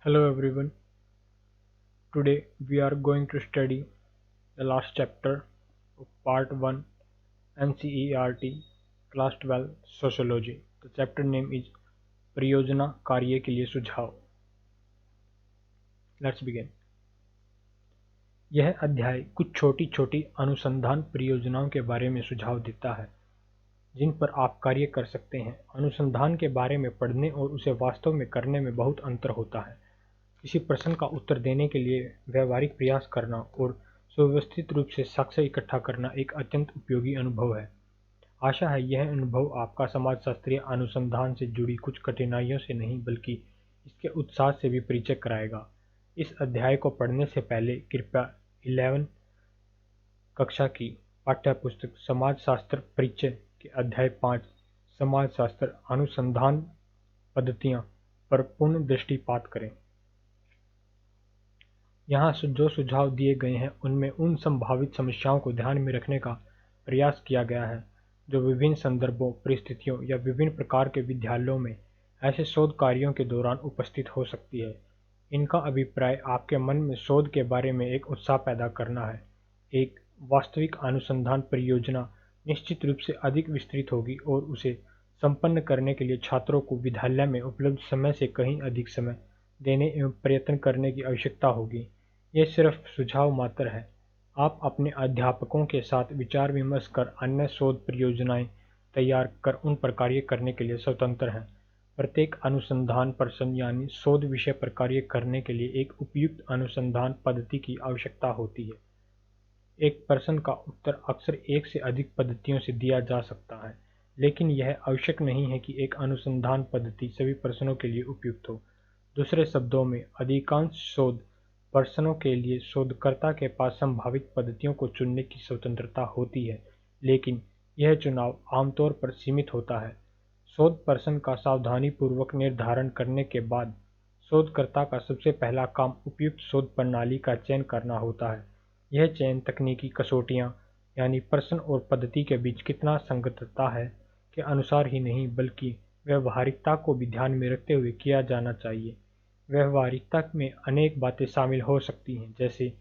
Hello everyone. Today we are going to study the last chapter of part 1 NCERT class 12 Sociology. The chapter name is परियोजना कार्य के लिए सुझाव. Let's begin. यह अध्याय कुछ छोटी छोटी अनुसंधान परियोजनाओं के बारे में सुझाव देता है जिन पर आप कार्य कर सकते हैं. अनुसंधान के बारे में पढ़ने और उसे वास्तव में करने में बहुत अंतर होता है. किसी प्रश्न का उत्तर देने के लिए व्यावहारिक प्रयास करना और सुव्यवस्थित रूप से साक्ष्य इकट्ठा करना एक अत्यंत उपयोगी अनुभव है. आशा है यह अनुभव आपका समाजशास्त्रीय अनुसंधान से जुड़ी कुछ कठिनाइयों से नहीं बल्कि इसके उत्साह से भी परिचय कराएगा. इस अध्याय को पढ़ने से पहले कृपया 11 कक्षा की पाठ्यपुस्तक समाजशास्त्र परिचय के अध्याय 5 समाजशास्त्र अनुसंधान पद्धतियां पर पुनः दृष्टिपात करें. यहाँ जो सुझाव दिए गए हैं उनमें उन संभावित समस्याओं को ध्यान में रखने का प्रयास किया गया है जो विभिन्न संदर्भों, परिस्थितियों या विभिन्न प्रकार के विद्यालयों में ऐसे शोध कार्यों के दौरान उपस्थित हो सकती है. इनका अभिप्राय आपके मन में शोध के बारे में एक उत्साह पैदा करना है. एक वास्तविक अनुसंधान परियोजना निश्चित रूप से अधिक विस्तृत होगी और उसे संपन्न करने के लिए छात्रों को विद्यालय में उपलब्ध समय से कहीं अधिक समय देने एवं प्रयत्न करने की आवश्यकता होगी. यह सिर्फ सुझाव मात्र है. आप अपने अध्यापकों के साथ विचार विमर्श कर अन्य शोध परियोजनाएं तैयार कर उन पर कार्य करने के लिए स्वतंत्र हैं. प्रत्येक अनुसंधान प्रश्न यानी शोध विषय पर कार्य करने के लिए एक उपयुक्त अनुसंधान पद्धति की आवश्यकता होती है. एक प्रश्न का उत्तर अक्सर एक से अधिक पद्धतियों से दिया जा सकता है, लेकिन यह आवश्यक नहीं है कि एक अनुसंधान पद्धति सभी प्रश्नों के लिए उपयुक्त हो. दूसरे शब्दों में, अधिकांश शोध प्रश्नों के लिए शोधकर्ता के पास संभावित पद्धतियों को चुनने की स्वतंत्रता होती है, लेकिन यह चुनाव आमतौर पर सीमित होता है. शोध प्रश्न का सावधानीपूर्वक निर्धारण करने के बाद शोधकर्ता का सबसे पहला काम उपयुक्त शोध प्रणाली का चयन करना होता है. यह चयन तकनीकी कसौटियां यानी प्रश्न और पद्धति के बीच कितना संगतता है के अनुसार ही नहीं बल्कि व्यावहारिकता को भी ध्यान में रखते हुए किया जाना चाहिए. व्यावहारिकता में अनेक बातें शामिल हो सकती हैं, जैसे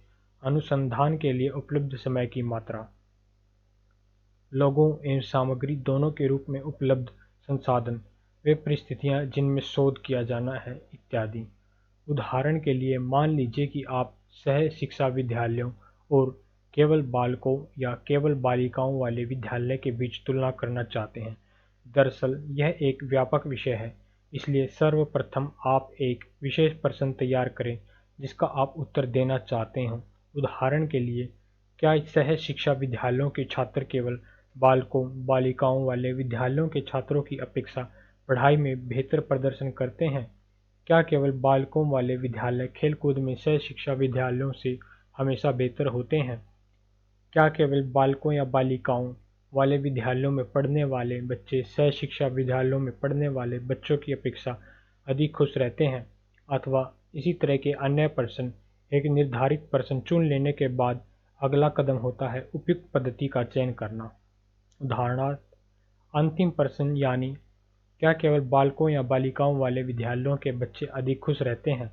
अनुसंधान के लिए उपलब्ध समय की मात्रा, लोगों एवं सामग्री दोनों के रूप में उपलब्ध संसाधन, वे परिस्थितियां जिनमें शोध किया जाना है इत्यादि. उदाहरण के लिए मान लीजिए कि आप सह शिक्षा विद्यालयों और केवल बालकों या केवल बालिकाओं वाले विद्यालय के बीच तुलना करना चाहते हैं. दरअसल यह एक व्यापक विषय है, इसलिए सर्वप्रथम आप एक विशेष प्रश्न तैयार करें जिसका आप उत्तर देना चाहते हों. उदाहरण के लिए, क्या सह शिक्षा विद्यालयों के छात्र केवल बालकों बालिकाओं वाले विद्यालयों के छात्रों की अपेक्षा पढ़ाई में बेहतर प्रदर्शन करते हैं? क्या केवल बालकों वाले विद्यालय खेलकूद में सह शिक्षा विद्यालयों से हमेशा बेहतर होते हैं? क्या केवल बालकों या बालिकाओं वाले विद्यालयों में पढ़ने वाले बच्चे सह शिक्षा विद्यालयों में पढ़ने वाले बच्चों की अपेक्षा अधिक खुश रहते हैं? अथवा इसी तरह के अन्य प्रश्न. एक निर्धारित प्रश्न चुन लेने के बाद अगला कदम होता है उपयुक्त पद्धति का चयन करना. उदाहरणार्थ, अंतिम प्रश्न यानी क्या केवल बालकों या बालिकाओं वाले विद्यालयों के बच्चे अधिक खुश रहते हैं?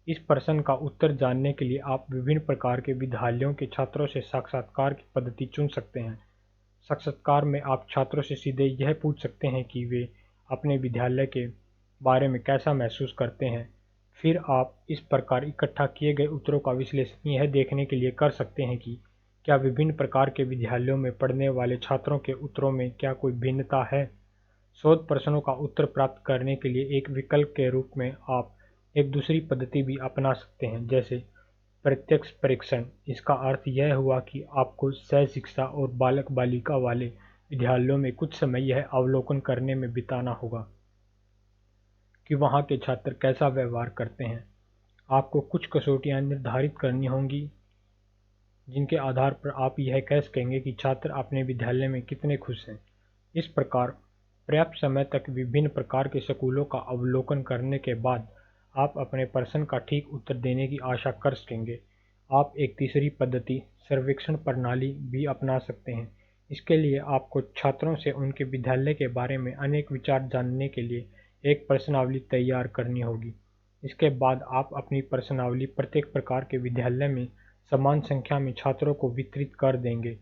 इस प्रश्न का उत्तर जानने के लिए आप विभिन्न प्रकार के विद्यालयों के छात्रों से साक्षात्कार की पद्धति चुन सकते हैं. साक्षात्कार में आप छात्रों से सीधे यह पूछ सकते हैं कि वे अपने विद्यालय के बारे में कैसा महसूस करते हैं. फिर आप इस प्रकार इकट्ठा किए गए उत्तरों का विश्लेषण यह देखने के लिए कर सकते हैं कि क्या विभिन्न प्रकार के विद्यालयों में पढ़ने वाले छात्रों के उत्तरों में क्या कोई भिन्नता है. शोध प्रश्नों का उत्तर प्राप्त करने के लिए एक विकल्प के रूप में आप एक दूसरी पद्धति भी अपना सकते हैं, जैसे प्रत्यक्ष परीक्षण. इसका अर्थ यह हुआ कि आपको सह शिक्षा और बालक बालिका वाले विद्यालयों में कुछ समय यह अवलोकन करने में बिताना होगा कि वहाँ के छात्र कैसा व्यवहार करते हैं. आपको कुछ कसौटियाँ निर्धारित करनी होंगी जिनके आधार पर आप यह कह सकेंगे कि छात्र अपने विद्यालय में कितने खुश हैं. इस प्रकार पर्याप्त समय तक विभिन्न प्रकार के स्कूलों का अवलोकन करने के बाद आप अपने प्रश्न का ठीक उत्तर देने की आशा कर सकेंगे. आप एक तीसरी पद्धति, सर्वेक्षण प्रणाली, भी अपना सकते हैं. इसके लिए आपको छात्रों से उनके विद्यालय के बारे में अनेक विचार जानने के लिए एक प्रश्नावली तैयार करनी होगी. इसके बाद आप अपनी प्रश्नावली प्रत्येक प्रकार के विद्यालय में समान संख्या में छात्रों को वितरित कर देंगे।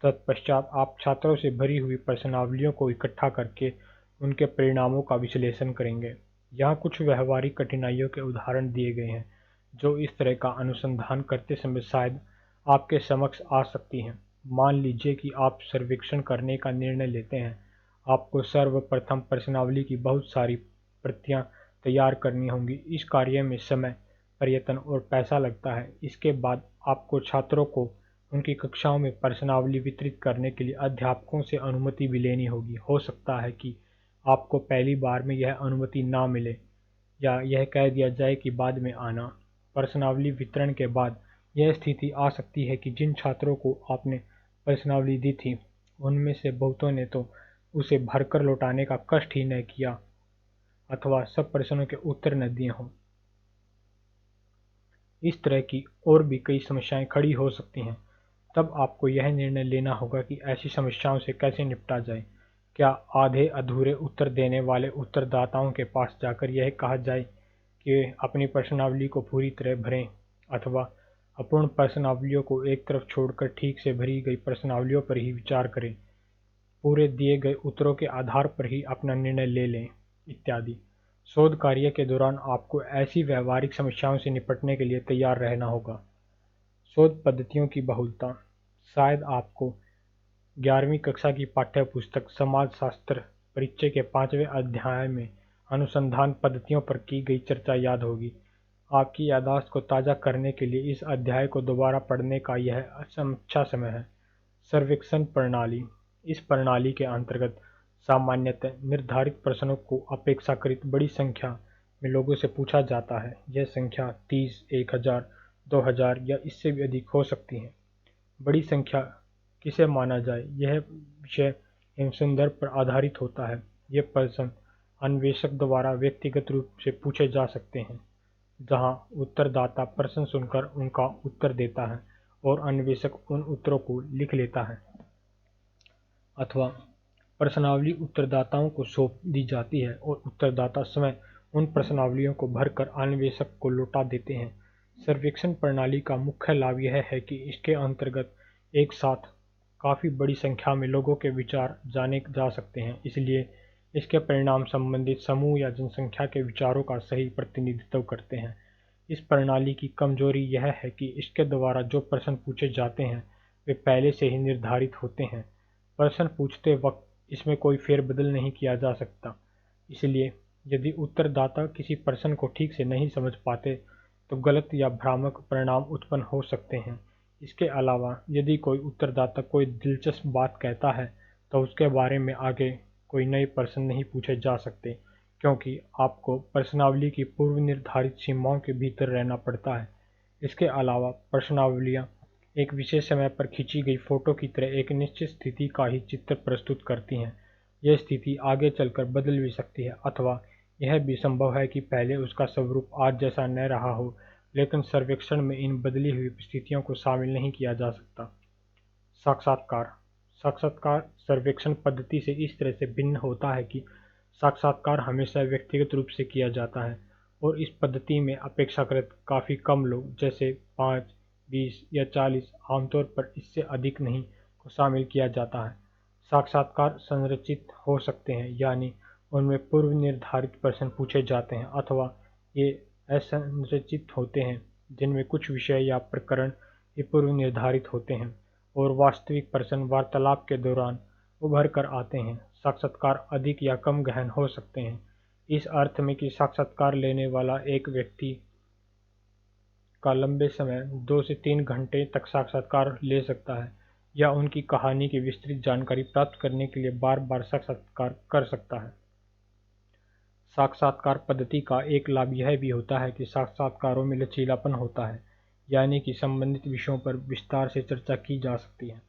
तत्पश्चात आप छात्रों से भरी हुई प्रश्नावलियों को इकट्ठा करके उनके परिणामों का विश्लेषण करेंगे। यहाँ कुछ व्यवहारिक कठिनाइयों के उदाहरण दिए गए हैं जो इस तरह का अनुसंधान करते समय शायद आपके समक्ष आ सकती हैं। मान लीजिए कि आप सर्वेक्षण करने का निर्णय लेते हैं। आपको सर्वप्रथम प्रश्नावली की बहुत सारी प्रतियां तैयार करनी होंगी। इस कार्य में समय, प्रयत्न और पैसा लगता है। इसके बाद आपको छात्रों को उनकी कक्षाओं में प्रश्नावली वितरित करने के लिए अध्यापकों से अनुमति भी लेनी होगी। हो सकता है कि आपको पहली बार में यह अनुमति ना मिले या यह कह दिया जाए कि बाद में आना। प्रश्नावली वितरण के बाद यह स्थिति आ सकती है कि जिन छात्रों को आपने प्रश्नावली दी थी उनमें से बहुतों ने तो उसे भरकर लौटाने का कष्ट ही न किया अथवा सब प्रश्नों के उत्तर न दिए हों। इस तरह की और भी कई समस्याएं खड़ी हो सकती हैं। तब आपको यह निर्णय लेना होगा कि ऐसी समस्याओं से कैसे निपटा जाए। क्या आधे अधूरे उत्तर देने वाले उत्तरदाताओं के पास जाकर यह कहा जाए कि वे अपनी प्रश्नावली को पूरी तरह भरें, अथवा अपूर्ण प्रश्नावलियों को एक तरफ छोड़कर ठीक से भरी गई प्रश्नावलियों पर ही विचार करें, पूरे दिए गए उत्तरों के आधार पर ही अपना निर्णय ले लें, इत्यादि। शोध कार्य के दौरान आपको ऐसी व्यवहारिक समस्याओं से निपटने के लिए तैयार रहना होगा। शोध पद्धतियों की बहुलता। शायद आपको 11वीं कक्षा की पाठ्यपुस्तक समाजशास्त्र परिचय के 5वें अध्याय में अनुसंधान पद्धतियों पर की गई चर्चा याद होगी। आपकी याददाश्त को ताज़ा करने के लिए इस अध्याय को दोबारा पढ़ने का यह अच्छा समय है। सर्वेक्षण प्रणाली। इस प्रणाली के अंतर्गत सामान्यतः निर्धारित प्रश्नों को अपेक्षाकृत बड़ी संख्या में लोगों से पूछा जाता है। यह संख्या 30, 1000, 2000 या इससे भी अधिक हो सकती है। बड़ी संख्या किसे माना जाए, यह विषय एवं संदर्भ पर आधारित होता है। ये प्रश्न अन्वेषक द्वारा व्यक्तिगत रूप से पूछे जा सकते हैं, जहां उत्तरदाता प्रश्न सुनकर उनका उत्तर देता है और अन्वेषक उन उत्तरों को लिख लेता है, अथवा प्रश्नावली उत्तरदाताओं को सौंप दी जाती है और उत्तरदाता स्वयं उन प्रश्नावलियों को भरकर अन्वेषक को लौटा देते हैं। सर्वेक्षण प्रणाली का मुख्य लाभ यह है कि इसके अंतर्गत एक साथ काफ़ी बड़ी संख्या में लोगों के विचार जाने जा सकते हैं, इसलिए इसके परिणाम संबंधित समूह या जनसंख्या के विचारों का सही प्रतिनिधित्व करते हैं। इस प्रणाली की कमजोरी यह है कि इसके द्वारा जो प्रश्न पूछे जाते हैं वे पहले से ही निर्धारित होते हैं। प्रश्न पूछते वक्त इसमें कोई फेरबदल नहीं किया जा सकता, इसलिए यदि उत्तरदाता किसी प्रश्न को ठीक से नहीं समझ पाते तो गलत या भ्रामक परिणाम उत्पन्न हो सकते हैं। इसके अलावा यदि कोई उत्तरदाता कोई दिलचस्प बात कहता है तो उसके बारे में आगे कोई नए प्रश्न नहीं पूछे जा सकते, क्योंकि आपको प्रश्नावली की पूर्व निर्धारित सीमाओं के भीतर रहना पड़ता है। इसके अलावा प्रश्नावलियाँ एक विशेष समय पर खींची गई फोटो की तरह एक निश्चित स्थिति का ही चित्र प्रस्तुत करती हैं। यह स्थिति आगे चलकर बदल भी सकती है, अथवा यह भी संभव है कि पहले उसका स्वरूप आज जैसा न रहा हो, लेकिन सर्वेक्षण में इन बदली हुई स्थितियों को शामिल नहीं किया जा सकता। साक्षात्कार। साक्षात्कार सर्वेक्षण पद्धति से इस तरह से भिन्न होता है कि साक्षात्कार हमेशा व्यक्तिगत रूप से किया जाता है और इस पद्धति में अपेक्षाकृत काफ़ी कम लोग, जैसे 5, 20 या 40, आमतौर पर इससे अधिक नहीं, को शामिल किया जाता है। साक्षात्कार संरचित हो सकते हैं, यानी उनमें पूर्व निर्धारित प्रश्न पूछे जाते हैं, अथवा ये असंरचित होते हैं जिनमें कुछ विषय या प्रकरण ही पूर्व निर्धारित होते हैं और वास्तविक प्रश्न वार्तालाप के दौरान उभर कर आते हैं। साक्षात्कार अधिक या कम गहन हो सकते हैं, इस अर्थ में कि साक्षात्कार लेने वाला एक व्यक्ति का लंबे समय 2 से 3 घंटे तक साक्षात्कार ले सकता है या उनकी कहानी की विस्तृत जानकारी प्राप्त करने के लिए बार बार साक्षात्कार कर सकता है। साक्षात्कार पद्धति का एक लाभ यह भी होता है कि साक्षात्कारों में लचीलापन होता है, यानी कि संबंधित विषयों पर विस्तार से चर्चा की जा सकती है।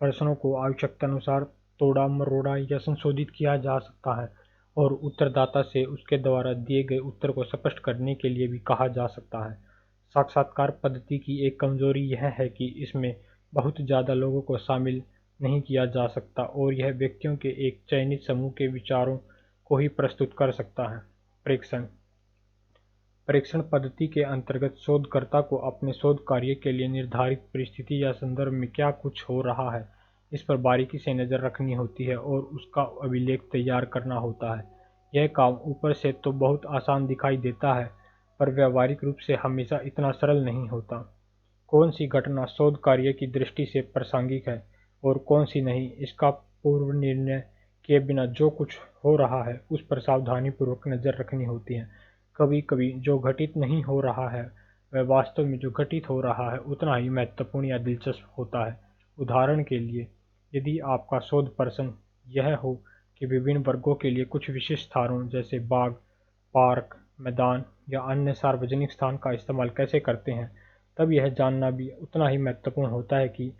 प्रश्नों को आवश्यकतानुसार तोड़ा मरोड़ा या संशोधित किया जा सकता है और उत्तरदाता से उसके द्वारा दिए गए उत्तर को स्पष्ट करने के लिए भी कहा जा सकता है। साक्षात्कार पद्धति की एक कमजोरी यह है कि इसमें बहुत ज़्यादा लोगों को शामिल नहीं किया जा सकता और यह व्यक्तियों के एक चयनित समूह के विचारों को ही प्रस्तुत कर सकता है। प्रेक्षण। परीक्षण पद्धति के अंतर्गत शोधकर्ता को अपने शोध कार्य के लिए निर्धारित परिस्थिति या संदर्भ में क्या कुछ हो रहा है, इस पर बारीकी से नज़र रखनी होती है और उसका अभिलेख तैयार करना होता है। यह काम ऊपर से तो बहुत आसान दिखाई देता है, पर व्यावहारिक रूप से हमेशा इतना सरल नहीं होता। कौन सी घटना शोध कार्य की दृष्टि से प्रासंगिक है और कौन सी नहीं, इसका पूर्व निर्णय किए बिना जो कुछ हो रहा है उस पर सावधानीपूर्वक नज़र रखनी होती है। कभी-कभी जो घटित नहीं हो रहा है वह वास्तव में जो घटित हो रहा है उतना ही महत्वपूर्ण या दिलचस्प होता है। उदाहरण के लिए, यदि आपका शोध प्रश्न यह हो कि विभिन्न वर्गों के लिए कुछ विशिष्ट स्थानों जैसे बाग, पार्क, मैदान या अन्य सार्वजनिक स्थान का इस्तेमाल कैसे करते हैं, तब यह जानना भी उतना ही महत्वपूर्ण होता है कि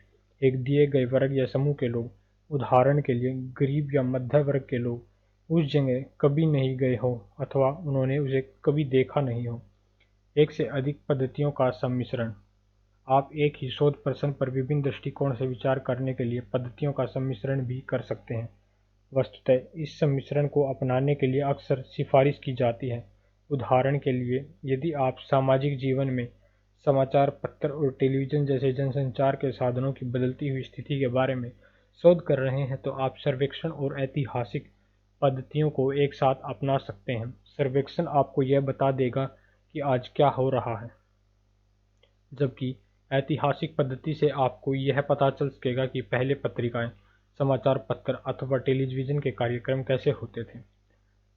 एक दिए गए वर्ग या समूह के लोग, उदाहरण के लिए गरीब या मध्य वर्ग के लोग, उस जगह कभी नहीं गए हों अथवा उन्होंने उसे कभी देखा नहीं हो। एक से अधिक पद्धतियों का सम्मिश्रण। आप एक ही शोध प्रश्न पर विभिन्न दृष्टिकोण से विचार करने के लिए पद्धतियों का सम्मिश्रण भी कर सकते हैं। वस्तुतः इस सम्मिश्रण को अपनाने के लिए अक्सर सिफारिश की जाती है। उदाहरण के लिए, यदि आप सामाजिक जीवन में समाचार पत्र और टेलीविज़न जैसे जनसंचार के साधनों की बदलती हुई स्थिति के बारे में शोध कर रहे हैं, तो आप सर्वेक्षण और ऐतिहासिक पद्धतियों को एक साथ अपना सकते हैं। सर्वेक्षण आपको यह बता देगा कि आज क्या हो रहा है, जबकि ऐतिहासिक पद्धति से आपको यह पता चल सकेगा कि पहले पत्रिकाएं, समाचार पत्र अथवा टेलीविज़न के कार्यक्रम कैसे होते थे।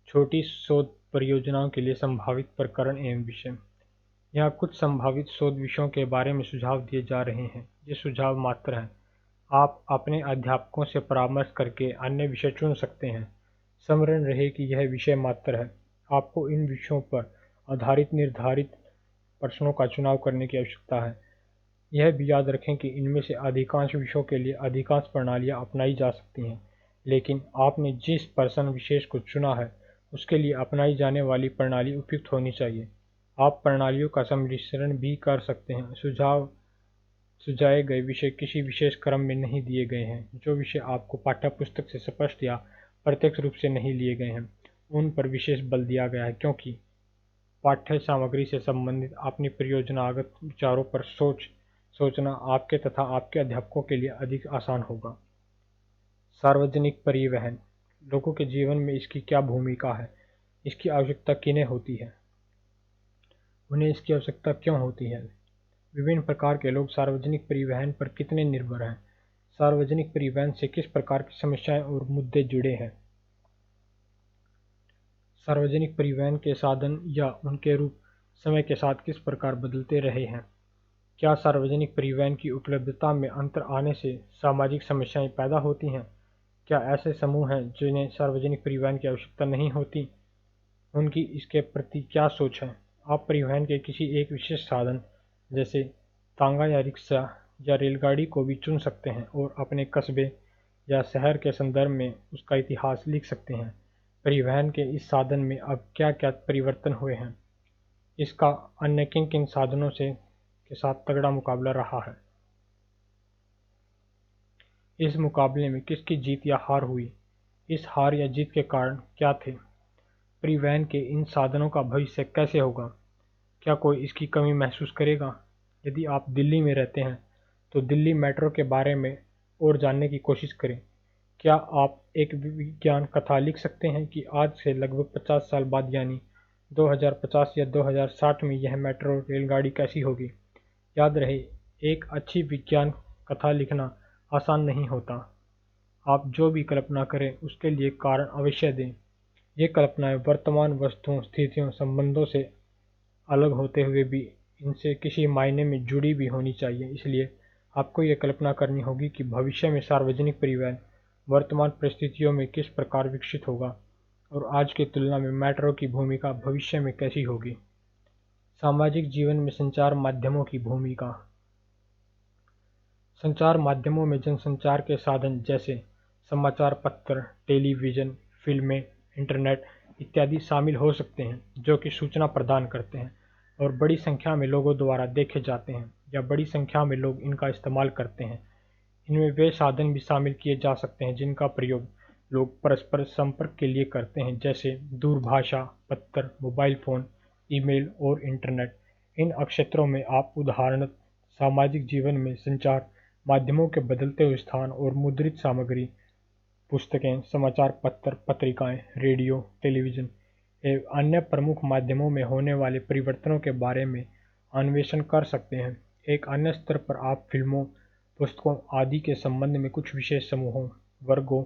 छोटी शोध परियोजनाओं के लिए संभावित प्रकरण एवं विषय। यहाँ कुछ संभावित शोध विषयों के बारे में सुझाव दिए जा रहे हैं। ये सुझाव मात्र हैं। आप अपने अध्यापकों से परामर्श करके अन्य विषय चुन सकते हैं। स्मरण रहे कि यह विषय मात्र है। आपको इन विषयों पर आधारित निर्धारित प्रश्नों का चुनाव करने की आवश्यकता है। यह भी याद रखें कि इनमें से अधिकांश विषयों के लिए अधिकांश प्रणालियाँ अपनाई जा सकती हैं, लेकिन आपने जिस प्रश्न विशेष को चुना है उसके लिए अपनाई जाने वाली प्रणाली उपयुक्त होनी चाहिए। आप प्रणालियों का सम्मिश्रण भी कर सकते हैं। सुझाए गए विषय किसी विशेष क्रम में नहीं दिए गए हैं। जो विषय आपको पाठ्यपुस्तक से स्पष्ट या प्रत्यक्ष रूप से नहीं लिए गए हैं, उन पर विशेष बल दिया गया है, क्योंकि पाठ्य सामग्री से संबंधित अपनी परियोजनागत विचारों पर सोचना आपके तथा आपके अध्यापकों के लिए अधिक आसान होगा। सार्वजनिक परिवहन। लोगों के जीवन में इसकी क्या भूमिका है? इसकी आवश्यकता किन्हें होती है? उन्हें इसकी आवश्यकता क्यों होती है? विभिन्न प्रकार के लोग सार्वजनिक परिवहन पर कितने निर्भर हैं? सार्वजनिक परिवहन से किस प्रकार की समस्याएं और मुद्दे जुड़े हैं? सार्वजनिक परिवहन के साधन या उनके रूप समय के साथ किस प्रकार बदलते रहे हैं? क्या सार्वजनिक परिवहन की उपलब्धता में अंतर आने से सामाजिक समस्याएं पैदा होती हैं? क्या ऐसे समूह हैं जिन्हें सार्वजनिक परिवहन की आवश्यकता नहीं होती? उनकी इसके प्रति क्या सोच है? आप परिवहन के किसी एक विशेष साधन जैसे तांगा या रिक्शा या रेलगाड़ी को भी चुन सकते हैं और अपने कस्बे या शहर के संदर्भ में उसका इतिहास लिख सकते हैं। परिवहन के इस साधन में अब क्या क्या परिवर्तन हुए हैं? इसका अन्य किन किन साधनों के साथ तगड़ा मुकाबला रहा है? इस मुकाबले में किसकी जीत या हार हुई? इस हार या जीत के कारण क्या थे? परिवहन के इन साधनों का भविष्य कैसे होगा? क्या कोई इसकी कमी महसूस करेगा? यदि आप दिल्ली में रहते हैं तो दिल्ली मेट्रो के बारे में और जानने की कोशिश करें। क्या आप एक विज्ञान कथा लिख सकते हैं कि आज से लगभग 50 साल बाद यानी 2050 या 2060 में यह मेट्रो रेलगाड़ी कैसी होगी? याद रहे, एक अच्छी विज्ञान कथा लिखना आसान नहीं होता। आप जो भी कल्पना करें उसके लिए कारण अवश्य दें। ये कल्पनाएं वर्तमान वस्तुओं, स्थितियों, संबंधों से अलग होते हुए भी इनसे किसी मायने में जुड़ी भी होनी चाहिए। इसलिए आपको ये कल्पना करनी होगी कि भविष्य में सार्वजनिक परिवहन वर्तमान परिस्थितियों में किस प्रकार विकसित होगा और आज की तुलना में मेट्रो की भूमिका भविष्य में कैसी होगी। सामाजिक जीवन में संचार माध्यमों की भूमिका। संचार माध्यमों में जनसंचार के साधन जैसे समाचार पत्र, टेलीविज़न, फिल्में, इंटरनेट इत्यादि शामिल हो सकते हैं, जो कि सूचना प्रदान करते हैं और बड़ी संख्या में लोगों द्वारा देखे जाते हैं या बड़ी संख्या में लोग इनका इस्तेमाल करते हैं। इनमें वे साधन भी शामिल किए जा सकते हैं जिनका प्रयोग लोग परस्पर संपर्क के लिए करते हैं, जैसे दूरभाषा, पत्र, मोबाइल फ़ोन, ईमेल और इंटरनेट। इन क्षेत्रों में आप उदाहरणतः सामाजिक जीवन में संचार माध्यमों के बदलते हुए स्थान और मुद्रित सामग्री, पुस्तकें, समाचार पत्र, पत्रिकाएं, रेडियो, टेलीविजन एवं अन्य प्रमुख माध्यमों में होने वाले परिवर्तनों के बारे में अन्वेषण कर सकते हैं। एक अन्य स्तर पर आप फिल्मों, पुस्तकों आदि के संबंध में कुछ विशेष समूहों, वर्गों,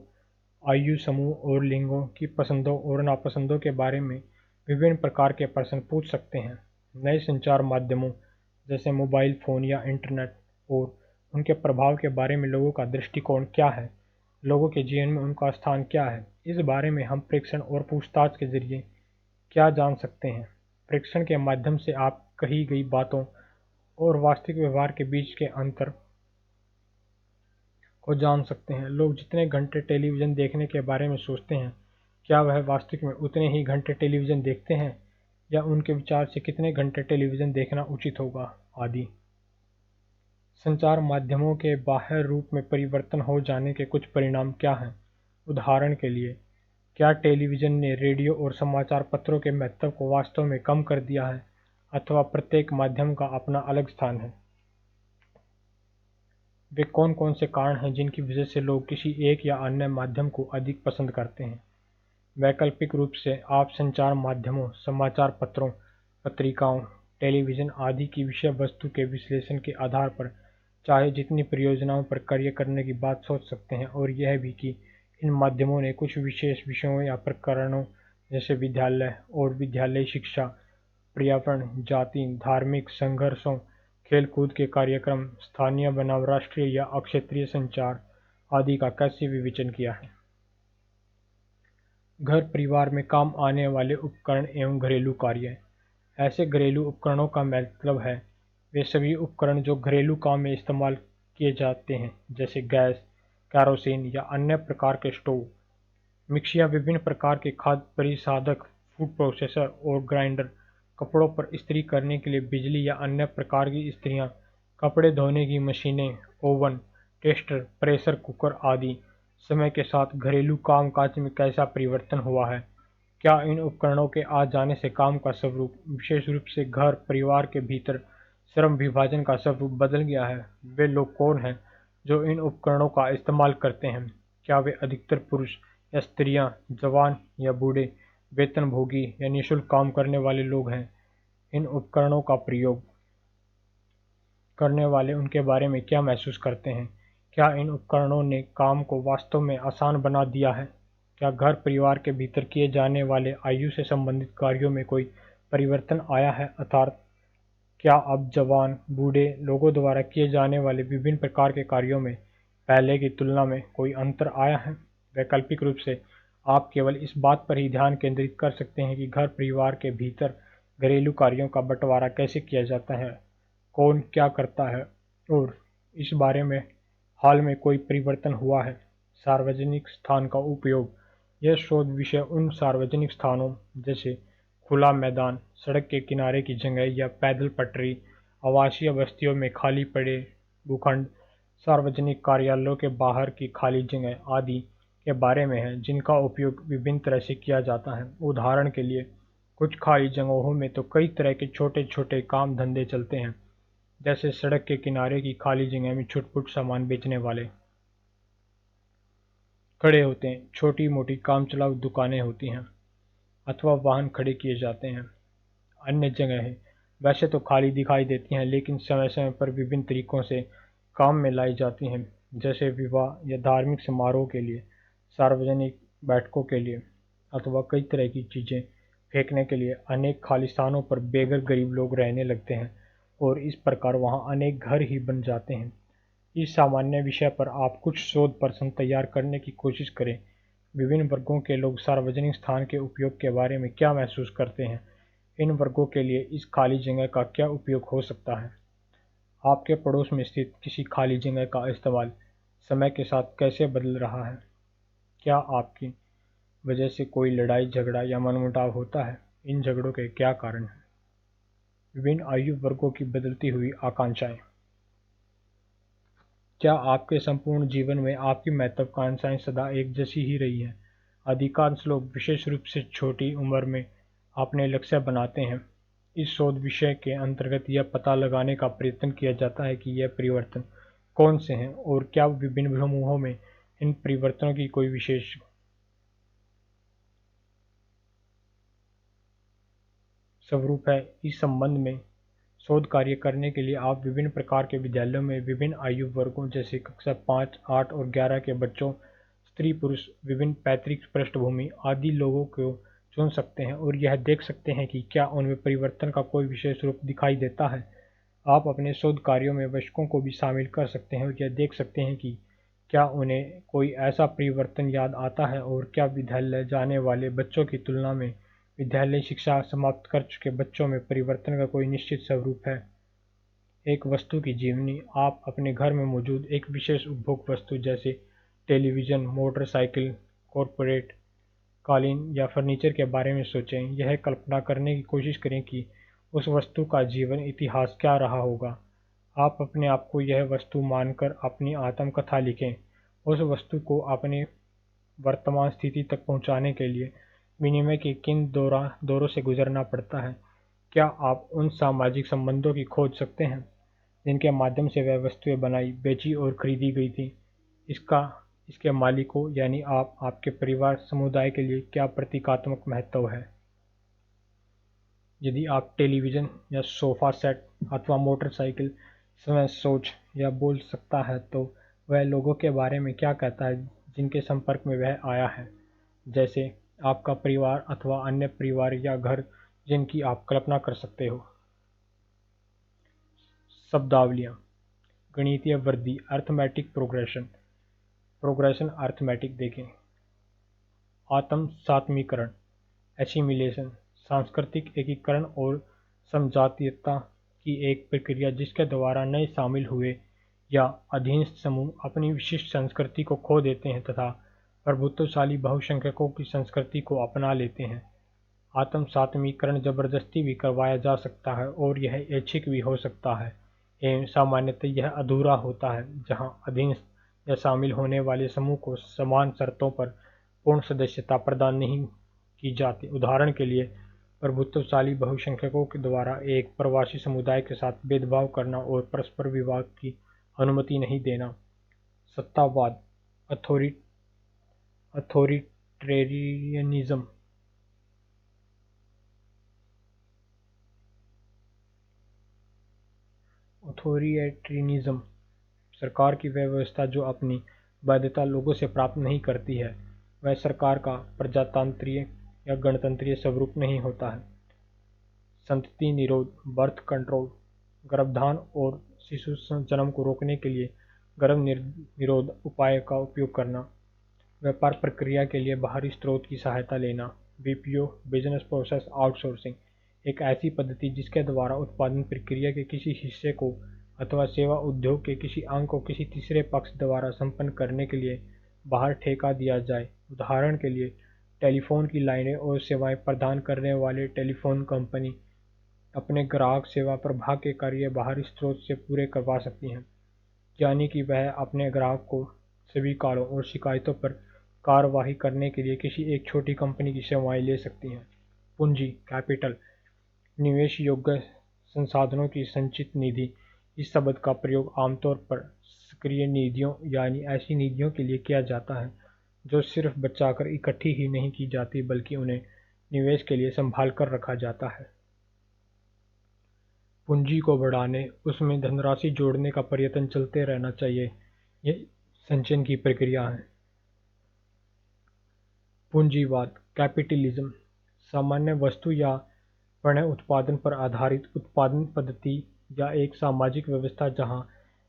आयु समूह और लिंगों की पसंदों और नापसंदों के बारे में विभिन्न प्रकार के प्रश्न पूछ सकते हैं। नए संचार माध्यमों जैसे मोबाइल फोन या इंटरनेट और उनके प्रभाव के बारे में लोगों का दृष्टिकोण क्या है, लोगों के जीवन में उनका स्थान क्या है, इस बारे में हम प्रेक्षण और पूछताछ के जरिए क्या जान सकते हैं। प्रेक्षण के माध्यम से आप कही गई बातों और वास्तविक व्यवहार के बीच के अंतर को जान सकते हैं। लोग जितने घंटे टेलीविज़न देखने के बारे में सोचते हैं, क्या वह वास्तविक में उतने ही घंटे टेलीविज़न देखते हैं, या उनके विचार से कितने घंटे टेलीविज़न देखना उचित होगा, आदि। संचार माध्यमों के बाह्य रूप में परिवर्तन हो जाने के कुछ परिणाम क्या हैं? उदाहरण के लिए, क्या टेलीविज़न ने रेडियो और समाचार पत्रों के महत्व को वास्तव में कम कर दिया है, अथवा प्रत्येक माध्यम का अपना अलग स्थान है? वे कौन-कौन से कारण हैं जिनकी वजह से लोग किसी एक या अन्य माध्यम को अधिक पसंद करते हैं? वैकल्पिक रूप से आप संचार माध्यमों, समाचार पत्रों, पत्रिकाओं, टेलीविज़न आदि की विषय वस्तु के विश्लेषण के आधार पर चाहे जितनी परियोजनाओं पर कार्य करने की बात सोच सकते हैं, और यह भी कि इन माध्यमों ने कुछ विशेष विषयों या प्रकरणों जैसे विद्यालय और विद्यालयी शिक्षा, पर्यावरण, जाति, धार्मिक संघर्षों, खेल-कूद के कार्यक्रम, स्थानीय बनाम राष्ट्रीय या क्षेत्रीय संचार आदि का कैसे विवेचन किया है। घर परिवार में काम आने वाले उपकरण एवं घरेलू कार्य। ऐसे घरेलू उपकरणों का मतलब है वे सभी उपकरण जो घरेलू काम में इस्तेमाल किए जाते हैं, जैसे गैस, केरोसिन या अन्य प्रकार के स्टोव, मिक्सियाँ, विभिन्न प्रकार के खाद्य परिसाधक, फूड प्रोसेसर और ग्राइंडर, कपड़ों पर इस्त्री करने के लिए बिजली या अन्य प्रकार की इस्त्रियाँ, कपड़े धोने की मशीनें, ओवन, टोस्टर, प्रेशर कुकर आदि। समय के साथ घरेलू कामकाज में कैसा परिवर्तन हुआ है? क्या इन उपकरणों के आ जाने से काम का स्वरूप, विशेष रूप से घर परिवार के भीतर श्रम विभाजन का स्वरूप बदल गया है? वे लोग कौन हैं जो इन उपकरणों का इस्तेमाल करते हैं? क्या वे अधिकतर पुरुष या स्त्रियां, जवान या बूढ़े, वेतनभोगी या निःशुल्क काम करने वाले लोग हैं? इन उपकरणों का प्रयोग करने वाले उनके बारे में क्या महसूस करते हैं? क्या इन उपकरणों ने काम को वास्तव में आसान बना दिया है? क्या घर परिवार के भीतर किए जाने वाले आयु से संबंधित कार्यों में कोई परिवर्तन आया है, अर्थात क्या अब जवान, बूढ़े लोगों द्वारा किए जाने वाले विभिन्न प्रकार के कार्यों में पहले की तुलना में कोई अंतर आया है? वैकल्पिक रूप से आप केवल इस बात पर ही ध्यान केंद्रित कर सकते हैं कि घर परिवार के भीतर घरेलू कार्यों का बंटवारा कैसे किया जाता है, कौन क्या करता है, और इस बारे में हाल में कोई परिवर्तन हुआ है। सार्वजनिक स्थान का उपयोग। यह शोध विषय उन सार्वजनिक स्थानों जैसे खुला मैदान, सड़क के किनारे की जगह या पैदल पटरी, आवासीय बस्तियों में खाली पड़े भूखंड, सार्वजनिक कार्यालयों के बाहर की खाली जगह आदि के बारे में है, जिनका उपयोग विभिन्न तरह से किया जाता है। उदाहरण के लिए, कुछ खाली जगहों में तो कई तरह के छोटे छोटे काम धंधे चलते हैं, जैसे सड़क के किनारे की खाली जगह में छुट-पुट सामान बेचने वाले खड़े होते हैं, छोटी मोटी काम चलाऊ दुकानें होती हैं, अथवा वाहन खड़े किए जाते हैं। अन्य जगहें वैसे तो खाली दिखाई देती हैं, लेकिन समय समय पर विभिन्न तरीकों से काम में लाई जाती हैं, जैसे विवाह या धार्मिक समारोह के लिए, सार्वजनिक बैठकों के लिए, अथवा कई तरह की चीज़ें फेंकने के लिए। अनेक खाली स्थानों पर बेघर गरीब लोग रहने लगते हैं, और इस प्रकार वहाँ अनेक घर ही बन जाते हैं। इस सामान्य विषय पर आप कुछ शोध प्रश्न तैयार करने की कोशिश करें। विभिन्न वर्गों के लोग सार्वजनिक स्थान के उपयोग के बारे में क्या महसूस करते हैं? इन वर्गों के लिए इस खाली जगह का क्या उपयोग हो सकता है? आपके पड़ोस में स्थित किसी खाली जगह का इस्तेमाल समय के साथ कैसे बदल रहा है? क्या आपकी वजह से कोई लड़ाई झगड़ा या मनमुटाव होता है? इन झगड़ों के क्या कारण हैं? विभिन्न आयु वर्गों की बदलती हुई आकांक्षाएं। क्या आपके संपूर्ण जीवन में आपकी महत्वाकांक्षाएं सदा एक जैसी ही रही हैं? अधिकांश लोग, विशेष रूप से छोटी उम्र में, अपने लक्ष्य बनाते हैं इस शोध विषय के अंतर्गत यह पता लगाने का प्रयत्न किया जाता है कि यह परिवर्तन कौन से हैं और क्या विभिन्न समूहों में इन परिवर्तनों की कोई विशेष स्वरूप है। इस संबंध में शोध कार्य करने के लिए आप विभिन्न प्रकार के विद्यालयों में विभिन्न आयु वर्गों जैसे कक्षा 5, 8 और 11 के बच्चों, स्त्री पुरुष, विभिन्न पैतृक पृष्ठभूमि आदि लोगों को चुन सकते हैं और यह देख सकते हैं कि क्या उनमें परिवर्तन का कोई विशेष रूप दिखाई देता है। आप अपने शोध कार्यों में वयस्कों को भी शामिल कर सकते हैं और यह देख सकते हैं कि क्या उन्हें कोई ऐसा परिवर्तन याद आता है और क्या विद्यालय जाने वाले बच्चों की तुलना में विद्यालय शिक्षा समाप्त कर चुके बच्चों में परिवर्तन का कोई निश्चित स्वरूप है। एक वस्तु की जीवनी। आप अपने घर में मौजूद एक विशेष उपभोग वस्तु जैसे टेलीविज़न, मोटरसाइकिल, कॉर्पोरेट कालीन या फर्नीचर के बारे में सोचें। यह कल्पना करने की कोशिश करें कि उस वस्तु का जीवन इतिहास क्या रहा होगा। आप अपने आप को यह वस्तु मानकर अपनी आत्मकथा लिखें। उस वस्तु को अपने वर्तमान स्थिति तक पहुंचाने के लिए विनिमय के किन दौरों से गुजरना पड़ता है। क्या आप उन सामाजिक संबंधों की खोज सकते हैं जिनके माध्यम से वह वस्तुएं बनाई, बेची और खरीदी गई थी। इसके मालिकों यानी आप, आपके परिवार, समुदाय के लिए क्या प्रतीकात्मक महत्व है। यदि आप टेलीविज़न या सोफा सेट अथवा मोटरसाइकिल समय सोच या बोल सकता है तो वह लोगों के बारे में क्या कहता है जिनके संपर्क में वह आया है, जैसे आपका परिवार अथवा अन्य परिवार या घर जिनकी आप कल्पना कर सकते हो। शब्दावलियाँ। गणितीय वृद्धि, अर्थमेटिक प्रोग्रेशन। प्रोग्रेशन अर्थमेटिक देखें। आत्म सात्मीकरण, एसिमिलेशन, सांस्कृतिक एकीकरण और समजातीयता की एक प्रक्रिया जिसके द्वारा नए शामिल हुए या अधीनस्थ समूह अपनी विशिष्ट संस्कृति को खो देते हैं तथा प्रभुत्वशाली बहुसंख्यकों की संस्कृति को अपना लेते हैं। आत्म सात्मीकरण जबरदस्ती भी करवाया जा सकता है और यह ऐच्छिक भी हो सकता है एवं सामान्यतः यह अधूरा होता है जहां अधीनस्थ या शामिल होने वाले समूह को समान शर्तों पर पूर्ण सदस्यता प्रदान नहीं की जाती। उदाहरण के लिए, प्रभुत्वशाली बहुसंख्यकों के द्वारा एक प्रवासी समुदाय के साथ भेदभाव करना और परस्पर विवाह की अनुमति नहीं देना। सत्तावाद, अथॉरिटेरियनिज्म। ऑथोरिटेरियनिज्म सरकार की वह व्यवस्था जो अपनी वैधता लोगों से प्राप्त नहीं करती है। वह सरकार का प्रजातंत्रीय या गणतंत्रीय स्वरूप नहीं होता है। संतति निरोध, बर्थ कंट्रोल, गर्भधान और शिशु जन्म को रोकने के लिए गर्भ निरोध उपाय का उपयोग करना। व्यापार प्रक्रिया के लिए बाहरी स्रोत की सहायता लेना। बीपीओ, बिजनेस प्रोसेस आउटसोर्सिंग, एक ऐसी पद्धति जिसके द्वारा उत्पादन प्रक्रिया के किसी हिस्से को अथवा सेवा उद्योग के किसी अंग को किसी तीसरे पक्ष द्वारा संपन्न करने के लिए बाहर ठेका दिया जाए। उदाहरण के लिए, टेलीफोन की लाइनें और सेवाएं प्रदान करने वाले टेलीफोन कंपनी अपने ग्राहक सेवा प्रवाह के कार्य बाहरी स्रोत से पूरे करवा सकती हैं, यानी कि वह अपने ग्राहक को सभी कॉलों और शिकायतों पर कार्रवाई करने के लिए किसी एक छोटी कंपनी की सेवाएं ले सकती हैं। पूंजी, कैपिटल, निवेश योग्य संसाधनों की संचित निधि। इस शब्द का प्रयोग आमतौर पर सक्रिय निधियों यानी ऐसी निधियों के लिए किया जाता है जो सिर्फ बचाकर इकट्ठी ही नहीं की जाती बल्कि उन्हें निवेश के लिए संभाल कर रखा जाता है। पूंजी को बढ़ाने, उसमें धनराशि जोड़ने का प्रयत्न चलते रहना चाहिए। यह संचयन की प्रक्रिया है। पूंजीवाद, कैपिटलिज्म, सामान्य वस्तु या पण्य उत्पादन पर आधारित उत्पादन पद्धति या एक सामाजिक व्यवस्था जहां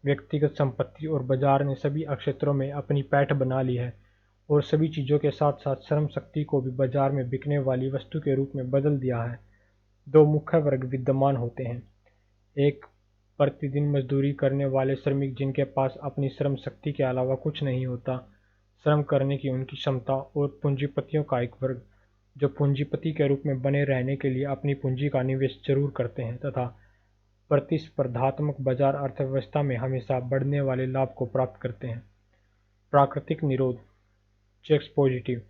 व्यक्तिगत संपत्ति और बाजार ने सभी क्षेत्रों में अपनी पैठ बना ली है और सभी चीज़ों के साथ साथ श्रम शक्ति को भी बाजार में बिकने वाली वस्तु के रूप में बदल दिया है। दो मुख्य वर्ग विद्यमान होते हैं। एक, प्रतिदिन मजदूरी करने वाले श्रमिक जिनके पास अपनी श्रम शक्ति के अलावा कुछ नहीं होता, श्रम करने की उनकी क्षमता, और पूंजीपतियों का एक वर्ग जो पूंजीपति के रूप में बने रहने के लिए अपनी पूंजी का निवेश जरूर करते हैं तथा प्रतिस्पर्धात्मक बाजार अर्थव्यवस्था में हमेशा बढ़ने वाले लाभ को प्राप्त करते हैं। प्राकृतिक निरोध, checks positive.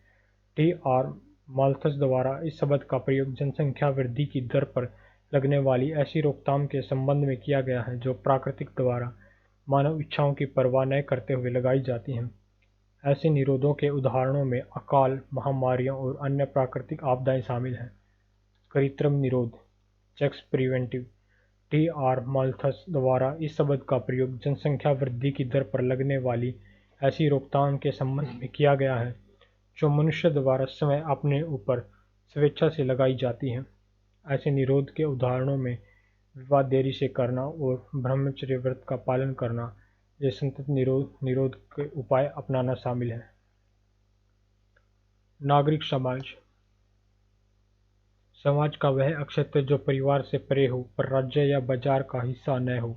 T R Malthus द्वारा इस शब्द का प्रयोग जनसंख्या वृद्धि की दर पर लगने वाली ऐसी रोकथाम के संबंध में किया गया है जो प्राकृतिक द्वारा मानव इच्छाओं की परवाह न करते हुए लगाई जाती हैं। ऐसे निरोधों के उदाहरणों में अकाल, महामारियां और अन्य प्राकृतिक आपदाएं शामिल हैं। कृत्रिम निरोध, checks preventive, T R Malthus द्वारा इस शब्द का प्रयोग जनसंख्या वृद्धि की दर पर लगने वाली ऐसी रोकथाम के संबंध में किया गया है जो मनुष्य द्वारा स्वयं अपने ऊपर स्वेच्छा से लगाई जाती हैं। ऐसे निरोध के उदाहरणों में विवाह देरी से करना और ब्रह्मचर्य व्रत का पालन करना जैसे सतत निरोध के उपाय अपनाना शामिल है। नागरिक समाज, समाज का वह क्षेत्र जो परिवार से परे हो पर राज्य या बाजार का हिस्सा न हो।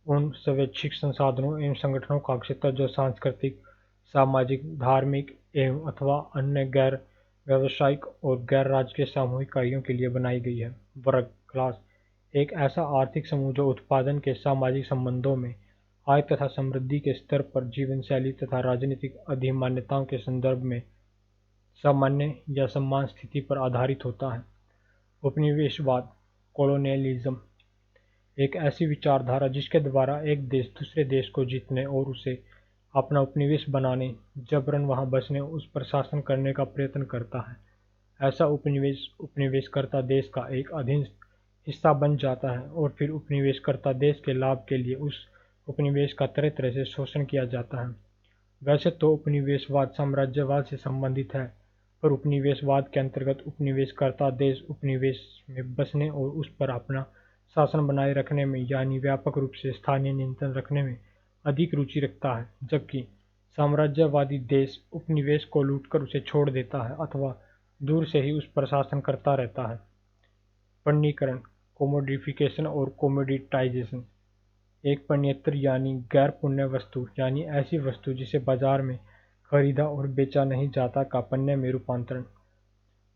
उन स्वैच्छिक संसाधनों एवं संगठनों का क्षेत्र जो सांस्कृतिक, सामाजिक, धार्मिक एवं अथवा अन्य गैर व्यावसायिक और गैर राजकीय सामूहिक कार्यों के लिए बनाई गई है। वर्ग, क्लास, एक ऐसा आर्थिक समूह जो उत्पादन के सामाजिक संबंधों में आय तथा समृद्धि के स्तर पर जीवनशैली तथा राजनीतिक अधिमान्यताओं के संदर्भ में सामान्य या समान स्थिति पर आधारित होता है। उपनिवेशवाद, कॉलोनियलिज्म, एक ऐसी विचारधारा जिसके द्वारा एक देश दूसरे देश को जीतने और उसे अपना उपनिवेश बनाने, जबरन वहां बसने, उस पर शासन करने का प्रयत्न करता है। ऐसा उपनिवेश उपनिवेशकर्ता देश का एक अधीन हिस्सा बन जाता है और फिर उपनिवेशकर्ता देश के लाभ के लिए उस उपनिवेश का तरह तरह से शोषण किया जाता है। वैसे तो उपनिवेशवाद साम्राज्यवाद से संबंधित है, पर उपनिवेशवाद के अंतर्गत उपनिवेशकर्ता देश उपनिवेश में बसने और उस पर अपना शासन बनाए रखने में यानी व्यापक रूप से स्थानीय नियंत्रण रखने में अधिक रुचि रखता है, जबकि साम्राज्यवादी देश उपनिवेश को लूटकर उसे छोड़ देता है अथवा दूर से ही उस पर शासन करता रहता है। पण्यीकरण, कोमोडिफिकेशन और कोमोडिटाइजेशन, एक पण्येतर यानी गैर पुण्य वस्तु यानी ऐसी वस्तु जिसे बाजार में खरीदा और बेचा नहीं जाता का पण्य में रूपांतरण।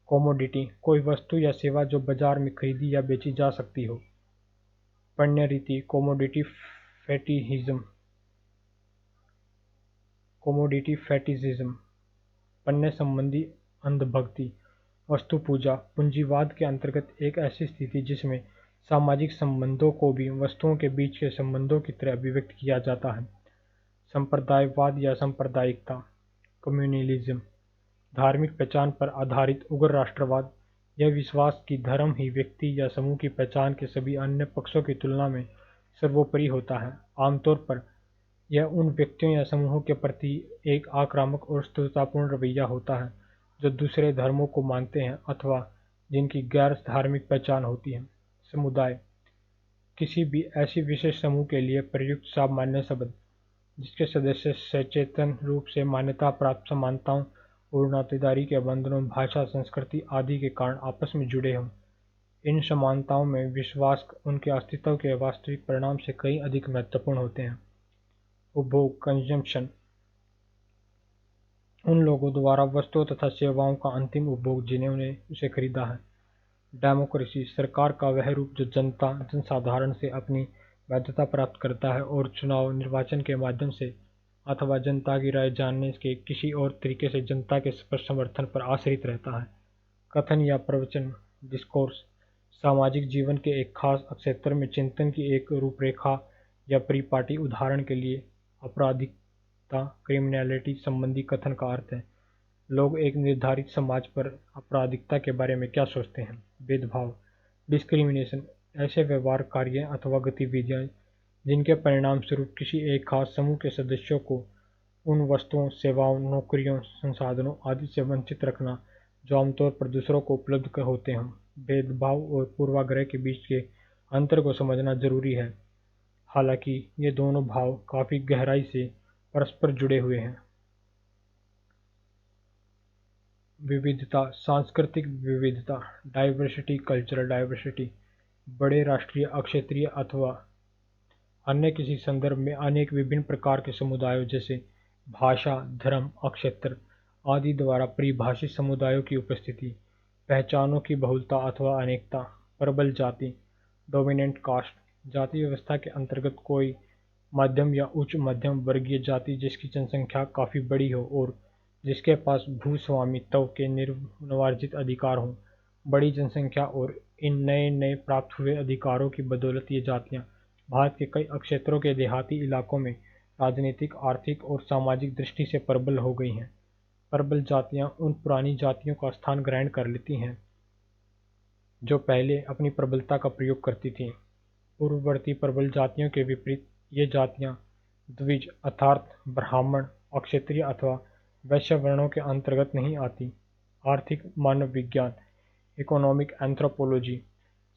कोमोडिटी, कोई वस्तु या सेवा जो बाजार में खरीदी या बेची जा सकती हो। पण्य रीति, कोमोडिटी फैटिजिज्म, पण्य संबंधी अंधभक्ति। वस्तु पूजा, पूंजीवाद के अंतर्गत एक ऐसी स्थिति जिसमें सामाजिक संबंधों को भी वस्तुओं के बीच के संबंधों की तरह अभिव्यक्त किया जाता है। संप्रदायवाद या सांप्रदायिकता, कम्युनलिज्म, धार्मिक पहचान पर आधारित उग्र राष्ट्रवाद, यह विश्वास कि धर्म ही व्यक्ति या समूह की पहचान के सभी अन्य पक्षों की तुलना में सर्वोपरि होता है। आमतौर पर यह उन व्यक्तियों या समूहों के प्रति एक आक्रामक और शत्रुतापूर्ण रवैया होता है जो दूसरे धर्मों को मानते हैं अथवा जिनकी गैर धार्मिक पहचान होती है। समुदाय, किसी भी ऐसी विशेष समूह के लिए प्रयुक्त सामान्य शब्द जिसके सदस्य सचेतन रूप से मान्यता प्राप्त समानताओं और नातेदारी के बंधनों, भाषा, संस्कृति आदि के कारण आपस में जुड़े हों। इन समानताओं में विश्वास उनके अस्तित्व के वास्तविक परिणाम से कहीं अधिक महत्वपूर्ण होते हैं। उपभोग, कंजम्पशन, उन लोगों द्वारा वस्तुओं तथा सेवाओं का अंतिम उपभोग जिन्होंने उसे खरीदा है। डेमोक्रेसी, सरकार का वह रूप जो जनता, जनसाधारण से अपनी वैधता प्राप्त करता है और चुनाव, निर्वाचन के माध्यम से अथवा जनता की राय जानने के किसी और तरीके से जनता के स्पष्ट समर्थन पर आश्रित रहता है। कथन या प्रवचन, डिस्कोर्स, सामाजिक जीवन के एक खास क्षेत्र में चिंतन की एक रूपरेखा या परिपाटी। उदाहरण के लिए आपराधिकता, क्रिमिनलिटी संबंधी कथन का अर्थ है लोग एक निर्धारित समाज पर आपराधिकता के बारे में क्या सोचते हैं। भेदभाव, डिस्क्रिमिनेशन, ऐसे व्यवहार, कार्य अथवा गतिविधियां जिनके परिणाम स्वरूप किसी एक खास समूह के सदस्यों को उन वस्तुओं, सेवाओं, नौकरियों, संसाधनों आदि से वंचित रखना जो आमतौर पर दूसरों को उपलब्ध होते हों। भेदभाव और पूर्वाग्रह के बीच के अंतर को समझना जरूरी है, हालांकि ये दोनों भाव काफी गहराई से परस्पर जुड़े हुए हैं। विविधता, सांस्कृतिक विविधता, डाइवर्सिटी, कल्चरल डाइवर्सिटी, बड़े राष्ट्रीय, क्षेत्रीय अथवा अन्य किसी संदर्भ में अनेक विभिन्न प्रकार के समुदायों जैसे भाषा, धर्म, क्षेत्र आदि द्वारा परिभाषित समुदायों की उपस्थिति। पहचानों की बहुलता अथवा अनेकता। प्रबल जाति, डोमिनेंट कास्ट, जाति व्यवस्था के अंतर्गत कोई मध्यम या उच्च मध्यम वर्गीय जाति जिसकी जनसंख्या काफी बड़ी हो और जिसके पास भूस्वामित्व के निर्वार्जित अधिकार हों। बड़ी जनसंख्या और इन नए नए प्राप्त हुए अधिकारों की बदौलत ये जातियां भारत के कई क्षेत्रों के देहाती इलाकों में राजनीतिक, आर्थिक और सामाजिक दृष्टि से प्रबल हो गई हैं। प्रबल जातियां उन पुरानी जातियों का स्थान ग्रहण कर लेती हैं जो पहले अपनी प्रबलता का प्रयोग करती थीं। पूर्ववर्ती प्रबल जातियों के विपरीत ये जातियां द्विज अर्थात ब्राह्मण, अक्षत्रिय अथवा वैश्य वर्णों के अंतर्गत नहीं आती। आर्थिक मानव विज्ञान इकोनॉमिक एंथ्रोपोलॉजी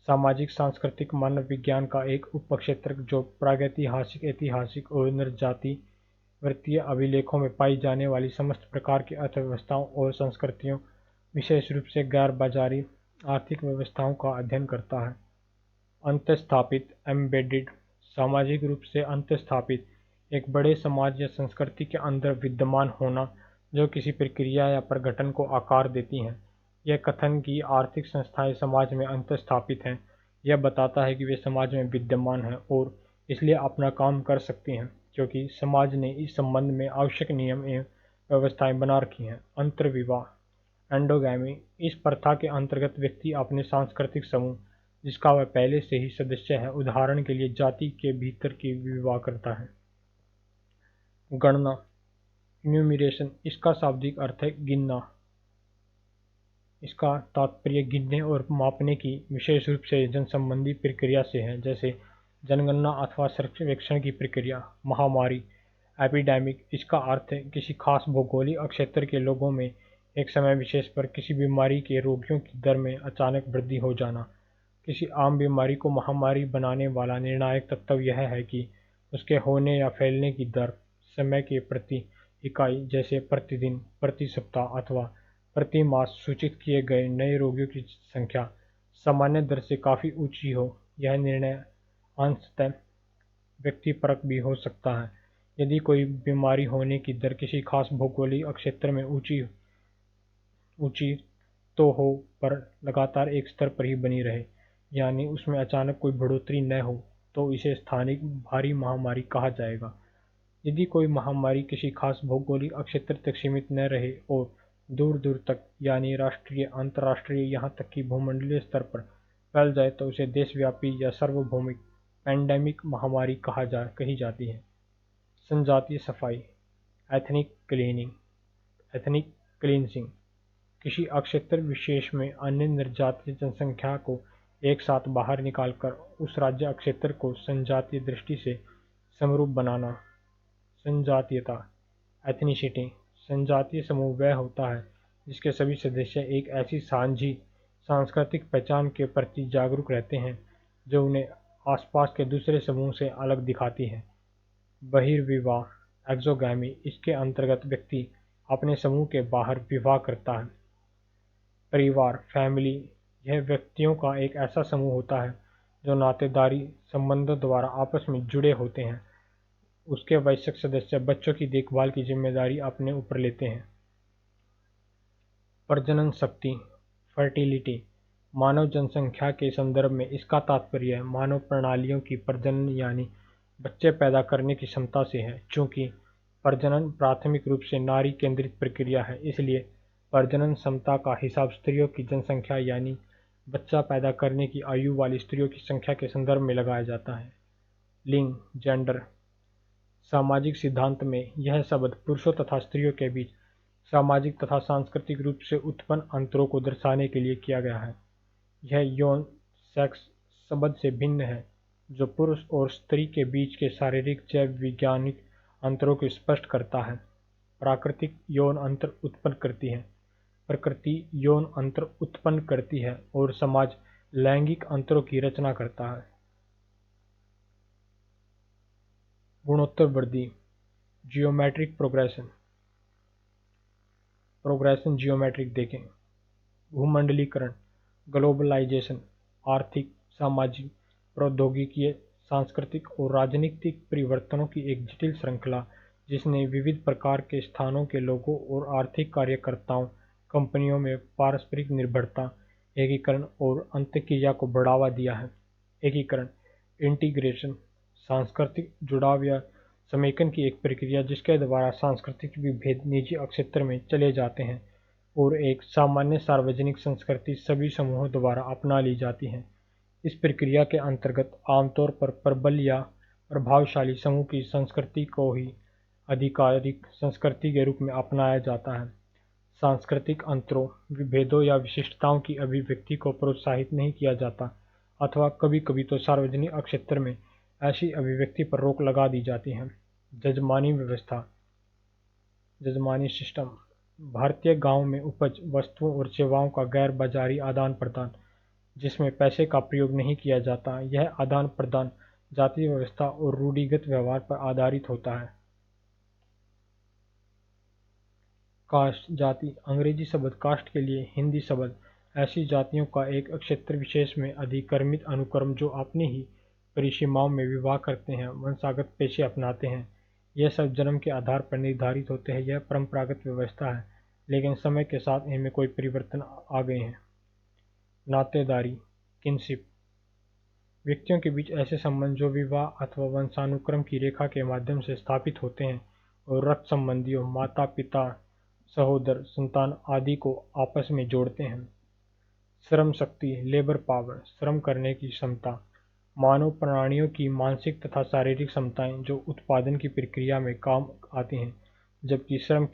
सामाजिक सांस्कृतिक मानव विज्ञान का एक उपक्षेत्र जो प्रागैतिहासिक, ऐतिहासिक और नृजातीय अभिलेखों में पाई जाने वाली समस्त प्रकार की अर्थव्यवस्थाओं और संस्कृतियों, विशेष रूप से गैर बाजारी आर्थिक व्यवस्थाओं का अध्ययन करता है। अंतःस्थापित एम्बेडेड सामाजिक रूप से अंतःस्थापित एक बड़े समाज या संस्कृति के अंदर विद्यमान होना जो किसी प्रक्रिया या प्रगठन को आकार देती हैं। यह कथन कि आर्थिक संस्थाएं समाज में अंतःस्थापित हैं, यह बताता है कि वे समाज में विद्यमान हैं और इसलिए अपना काम कर सकती हैं, क्योंकि समाज ने इस संबंध में आवश्यक नियम एवं व्यवस्थाएं बना रखी हैं। अंतर्विवाह एंडोगैमी इस प्रथा के अंतर्गत व्यक्ति अपने सांस्कृतिक समूह जिसका वह पहले से ही सदस्य है, उदाहरण के लिए जाति के भीतर की विवाह करता है। गणना इन्यूमरेशन इसका शाब्दिक अर्थ है गिनना। इसका तात्पर्य गिनने और मापने की विशेष रूप से जनसंबंधी प्रक्रिया से है, जैसे जनगणना अथवा सर्वेक्षण की प्रक्रिया। महामारी एपिडेमिक इसका अर्थ है किसी खास भौगोलिक क्षेत्र के लोगों में एक समय विशेष पर किसी बीमारी के रोगियों की दर में अचानक वृद्धि हो जाना। किसी आम बीमारी को महामारी बनाने वाला निर्णायक तत्व यह है कि उसके होने या फैलने की दर समय के प्रति इकाई, जैसे प्रतिदिन, प्रति सप्ताह अथवा प्रति मास सूचित किए गए नए रोगियों की संख्या सामान्य दर से काफ़ी ऊंची हो। यह निर्णय अंशतः व्यक्तिपरक भी हो सकता है। यदि कोई बीमारी होने की दर किसी खास भौगोलिक क्षेत्र में ऊंची तो हो पर लगातार एक स्तर पर ही बनी रहे, यानी उसमें अचानक कोई बढ़ोतरी न हो, तो इसे स्थानिक भारी महामारी कहा जाएगा। यदि कोई महामारी किसी खास भौगोलिक क्षेत्र तक सीमित न रहे और दूर दूर तक, यानी राष्ट्रीय, अंतर्राष्ट्रीय, यहाँ तक कि भूमंडलीय स्तर पर फैल जाए, तो उसे देशव्यापी या सार्वभौमिक पैंडेमिक महामारी कही जाती है। संजातीय सफाई एथनिक क्लींसिंग किसी क्षेत्र विशेष में अन्य निर्जातीय जनसंख्या को एक साथ बाहर निकालकर उस राज्य क्षेत्र को संजातीय दृष्टि से समरूप बनाना। संजातीयता एथनिसिटी संजातीय समूह वह होता है जिसके सभी सदस्य एक ऐसी साझी सांस्कृतिक पहचान के प्रति जागरूक रहते हैं जो उन्हें आसपास के दूसरे समूह से अलग दिखाती है। बहिर्विवाह एक्सोगैमी इसके अंतर्गत व्यक्ति अपने समूह के बाहर विवाह करता है। परिवार फैमिली यह व्यक्तियों का एक ऐसा समूह होता है जो नातेदारी संबंधों द्वारा आपस में जुड़े होते हैं। उसके वयस्क सदस्य बच्चों की देखभाल की जिम्मेदारी अपने ऊपर लेते हैं। प्रजनन शक्ति फर्टिलिटी मानव जनसंख्या के संदर्भ में इसका तात्पर्य है मानव प्रणालियों की प्रजनन यानी बच्चे पैदा करने की क्षमता से है। चूंकि प्रजनन प्राथमिक रूप से नारी केंद्रित प्रक्रिया है, इसलिए प्रजनन क्षमता का हिसाब स्त्रियों की जनसंख्या यानी बच्चा पैदा करने की आयु वाली स्त्रियों की संख्या के संदर्भ में लगाया जाता है। लिंग जेंडर सामाजिक सिद्धांत में यह शब्द पुरुषों तथा स्त्रियों के बीच सामाजिक तथा सांस्कृतिक रूप से उत्पन्न अंतरों को दर्शाने के लिए किया गया है। यह यौन सेक्स शब्द से भिन्न है जो पुरुष और स्त्री के बीच के शारीरिक जैव वैज्ञानिक अंतरों को स्पष्ट करता है। प्राकृतिक यौन अंतर उत्पन्न करती है प्रकृति यौन अंतर उत्पन्न करती है और समाज लैंगिक अंतरों की रचना करता है। गुणोत्तर वृद्धि जियोमेट्रिक प्रोग्रेशन जियोमेट्रिक देखें। भूमंडलीकरण ग्लोबलाइजेशन आर्थिक, सामाजिक, प्रौद्योगिकीय, सांस्कृतिक और राजनीतिक परिवर्तनों की एक जटिल श्रृंखला जिसने विविध प्रकार के स्थानों के लोगों और आर्थिक कार्यकर्ताओं, कंपनियों में पारस्परिक निर्भरता, एकीकरण और अंतःक्रिया को बढ़ावा दिया है। एकीकरण इंटीग्रेशन सांस्कृतिक जुड़ाव या समेकन की एक प्रक्रिया जिसके द्वारा सांस्कृतिक विभेद निजी क्षेत्र में चले जाते हैं और एक सामान्य सार्वजनिक संस्कृति सभी समूहों द्वारा अपना ली जाती है। इस प्रक्रिया के अंतर्गत आमतौर पर प्रबल या प्रभावशाली समूह की संस्कृति को ही आधिकारिक संस्कृति के रूप में अपनाया जाता है। सांस्कृतिक अंतरों, विभेदों या विशिष्टताओं की अभिव्यक्ति को प्रोत्साहित नहीं किया जाता, अथवा कभी-कभी तो सार्वजनिक क्षेत्र में ऐसी अभिव्यक्ति पर रोक लगा दी जाती है। जजमानी व्यवस्था, जजमानी सिस्टम, भारतीय गांव में उपज, वस्तुओं और सेवाओं का गैर बाजारी आदान प्रदान, जिसमें पैसे का प्रयोग नहीं किया जाता, यह आदान प्रदान जाति व्यवस्था और रूढ़िगत व्यवहार पर आधारित होता है। कास्ट, जाति, अंग्रेजी शब्द कास्ट के लिए हिंदी शब्द ऐसी जातियों का एक क्षेत्र विशेष में अधिक्रमित अनुक्रम जो अपनी ही परिसीमाओं में विवाह करते हैं, वंशागत पेशे अपनाते हैं। यह सब जन्म के आधार पर निर्धारित होते हैं। यह परंपरागत व्यवस्था है, लेकिन समय के साथ इनमें कोई परिवर्तन आ गए हैं। नातेदारी, किनशिप, व्यक्तियों के बीच ऐसे संबंध जो विवाह अथवा वंशानुक्रम की रेखा के माध्यम से स्थापित होते हैं और रक्त संबंधियों, माता पिता, सहोदर, संतान आदि को आपस में जोड़ते हैं। श्रम शक्ति, लेबर पावर, श्रम करने की क्षमता, मानव प्राणियों की मानसिक तथा शारीरिक क्षमताएं जो उत्पादन की प्रक्रिया में काम आती हैं, जबकि श्रम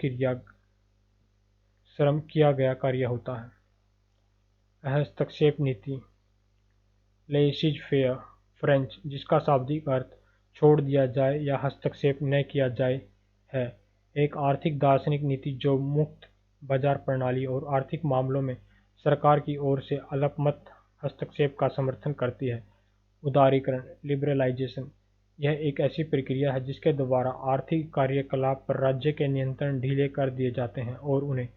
किया गया कार्य होता है। हस्तक्षेप नीति, लेइसेज फेयर फ्रेंच, जिसका शाब्दिक अर्थ छोड़ दिया जाए या हस्तक्षेप न किया जाए है, एक आर्थिक दार्शनिक नीति जो मुक्त बाजार प्रणाली और आर्थिक मामलों में सरकार की ओर से अल्पमत हस्तक्षेप का समर्थन करती है। उदारीकरण, लिबरलाइजेशन, यह एक ऐसी प्रक्रिया है जिसके द्वारा आर्थिक कार्यकलाप पर राज्य के नियंत्रण ढीले कर दिए जाते हैं और उन्हें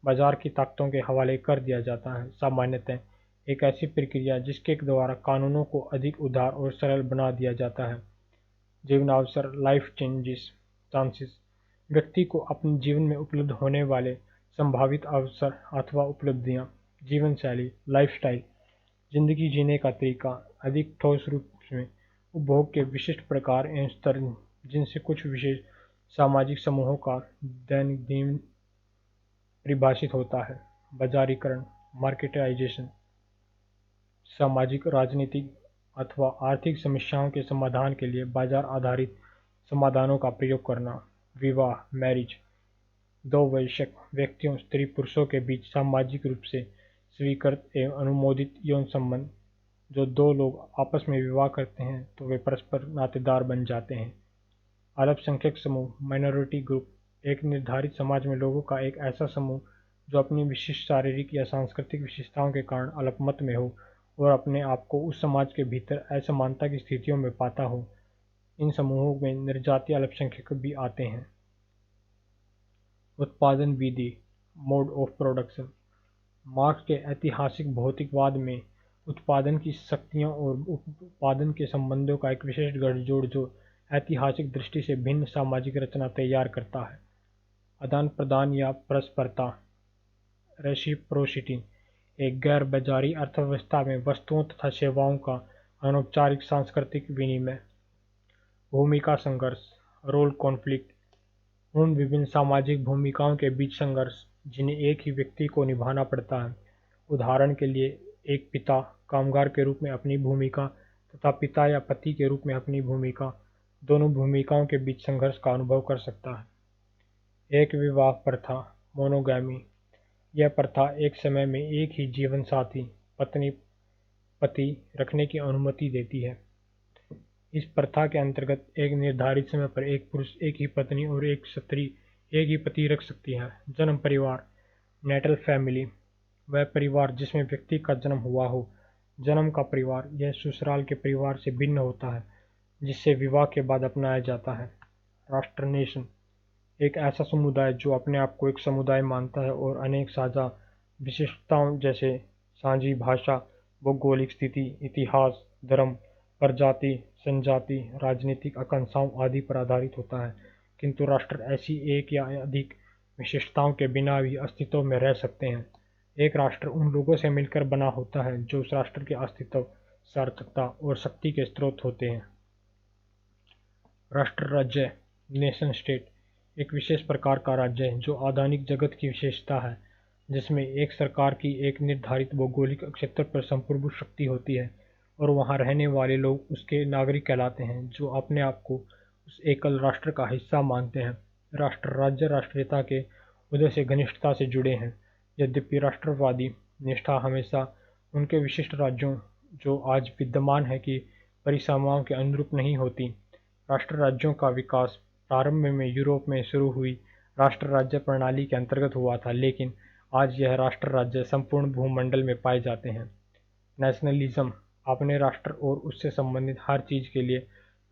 बाजार की ताकतों के हवाले कर दिया जाता है। सामान्यतः एक ऐसी प्रक्रिया जिसके द्वारा कानूनों को अधिक उदार और सरल बना दिया जाता है। जीवनावसर, लाइफ चांसेस, व्यक्ति को अपने जीवन में उपलब्ध होने वाले संभावित अवसर अथवा उपलब्धियां। जीवन शैली, लाइफस्टाइल, जिंदगी जीने का तरीका, अधिक ठोस रूप में उपभोग के विशिष्ट प्रकार एवं स्तर जिनसे कुछ विशेष सामाजिक समूहों का दैनिक दिन परिभाषित होता है। बाजारीकरण, मार्केटाइजेशन, सामाजिक, राजनीतिक अथवा आर्थिक समस्याओं के समाधान के लिए बाजार आधारित समाधानों का प्रयोग करना। विवाह, मैरिज, दो वयस्क व्यक्तियों स्त्री पुरुषों के बीच सामाजिक रूप से स्वीकृत एवं अनुमोदित यौन संबंध। जो दो लोग आपस में विवाह करते हैं तो वे परस्पर नातेदार बन जाते हैं। अल्पसंख्यक समूह, माइनॉरिटी ग्रुप, एक निर्धारित समाज में लोगों का एक ऐसा समूह जो अपनी विशिष्ट शारीरिक या सांस्कृतिक विशेषताओं के कारण अल्पमत में हो और अपने आप को उस समाज के भीतर असमानता की स्थितियों में पाता हो। इन समूहों में निर्जातीय अल्पसंख्यक भी आते हैं। उत्पादन विधि, मोड ऑफ प्रोडक्शन, मार्क्स के ऐतिहासिक भौतिकवाद में उत्पादन की शक्तियों और उत्पादन के संबंधों का एक विशेष गठजोड़ जो ऐतिहासिक दृष्टि से भिन्न सामाजिक रचना तैयार करता है। आदान प्रदान या परस्परता, रेसिप्रोसिटी, एक गैर बाजारी अर्थव्यवस्था में वस्तुओं तथा सेवाओं का अनौपचारिक सांस्कृतिक विनिमय। भूमिका संघर्ष, रोल कॉन्फ्लिक्ट, उन विभिन्न सामाजिक भूमिकाओं के बीच संघर्ष जिन्हें एक ही व्यक्ति को निभाना पड़ता है। उदाहरण के लिए, एक पिता कामगार के रूप में अपनी भूमिका तथा पिता या पति के रूप में अपनी भूमिका, दोनों भूमिकाओं के बीच संघर्ष का अनुभव कर सकता है। एक विवाह प्रथा, मोनोगैमी, यह प्रथा एक समय में एक ही जीवन साथी पत्नी पति रखने की अनुमति देती है। इस प्रथा के अंतर्गत एक निर्धारित समय पर एक पुरुष एक ही पत्नी और एक स्त्री एक ही पति रख सकती है। जन्म परिवार, नेटल फैमिली, वह परिवार जिसमें व्यक्ति का जन्म हुआ हो। जन्म का परिवार, यह ससुराल के परिवार से भिन्न होता है जिससे विवाह के बाद अपनाया जाता है। राष्ट्र, नेशन, एक ऐसा समुदाय जो अपने आप को एक समुदाय मानता है और अनेक साझा विशिष्टताओं जैसे साझी भाषा, भौगोलिक स्थिति, इतिहास, धर्म, प्रजाति, संजाति, राजनीतिक आकांक्षाओं आदि पर आधारित होता है। किंतु राष्ट्र ऐसी एक या अधिक विशिष्टताओं के बिना भी अस्तित्व में रह सकते हैं। एक राष्ट्र उन लोगों से मिलकर बना होता है जो उस राष्ट्र के अस्तित्व, सार्थकता और शक्ति के स्रोत होते हैं। राष्ट्र राज्य, नेशन स्टेट, एक विशेष प्रकार का राज्य है जो आधुनिक जगत की विशेषता है। जिसमें एक सरकार की एक निर्धारित भौगोलिक क्षेत्र पर संप्रभु शक्ति होती है और वहां रहने वाले लोग उसके नागरिक कहलाते हैं, जो अपने आप को उस एकल राष्ट्र का हिस्सा मानते हैं। राष्ट्र राज्य राष्ट्रीयता के उदय से घनिष्ठता से जुड़े हैं, यद्यपि राष्ट्रवादी निष्ठा हमेशा उनके विशिष्ट राज्यों, जो आज विद्यमान है, की परिसीमाओं के अनुरूप नहीं होती। राष्ट्र राज्यों का विकास प्रारंभ में यूरोप में शुरू हुई राष्ट्र राज्य प्रणाली के अंतर्गत हुआ था, लेकिन आज यह राष्ट्र राज्य संपूर्ण भूमंडल में पाए जाते हैं। नेशनलिज्म अपने राष्ट्र और उससे संबंधित हर चीज के लिए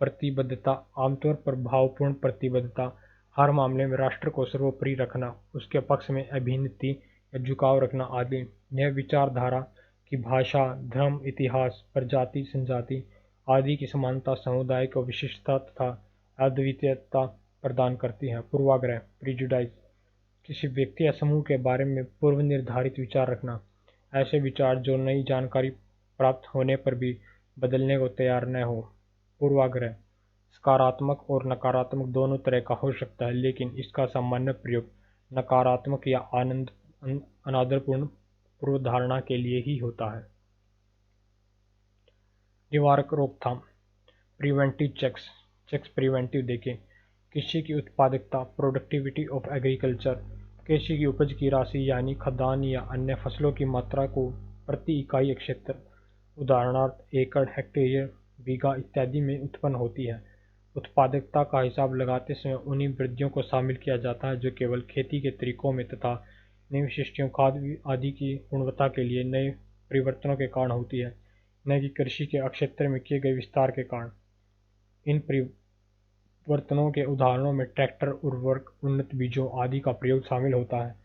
प्रतिबद्धता, आमतौर पर भावपूर्ण प्रतिबद्धता, हर मामले में राष्ट्र को सर्वोपरि रखना, उसके पक्ष में अभिनीति या झुकाव रखना आदि। यह विचारधारा की भाषा, धर्म, इतिहास, प्रजाति, संजाति आदि की समानता, समुदाय को विशिष्टता तथा अद्वितीयता प्रदान करती है। पूर्वाग्रह प्रिजुडाइज किसी व्यक्ति या समूह के बारे में पूर्व निर्धारित विचार रखना, ऐसे विचार जो नई जानकारी प्राप्त होने पर भी बदलने को तैयार न हो। पूर्वाग्रह सकारात्मक और नकारात्मक दोनों तरह का हो सकता है, लेकिन इसका सामान्य प्रयोग नकारात्मक या अनादरपूर्ण पूर्वधारणा के लिए ही होता है। निवारक रोकथाम प्रिवेंटिव चेक्स चेक्स प्रिवेंटिव देखें। कृषि की उत्पादकता प्रोडक्टिविटी ऑफ एग्रीकल्चर कृषि की उपज की राशि यानी खाद्यान्न या अन्य फसलों की मात्रा को प्रति इकाई क्षेत्र, उदाहरणार्थ एकड़, हेक्टेयर, बीघा इत्यादि में उत्पन्न होती है। उत्पादकता का हिसाब लगाते समय उन्हीं वृद्धियों को शामिल किया जाता है जो केवल खेती के तरीकों में तथा नई विशिष्टियों, खाद आदि की गुणवत्ता के लिए नए परिवर्तनों के कारण होती है, न कि कृषि के क्षेत्र में किए गए विस्तार के कारण। इन परिवर्तनों के उदाहरणों में ट्रैक्टर, उर्वरक, उन्नत बीजों आदि का प्रयोग शामिल होता है।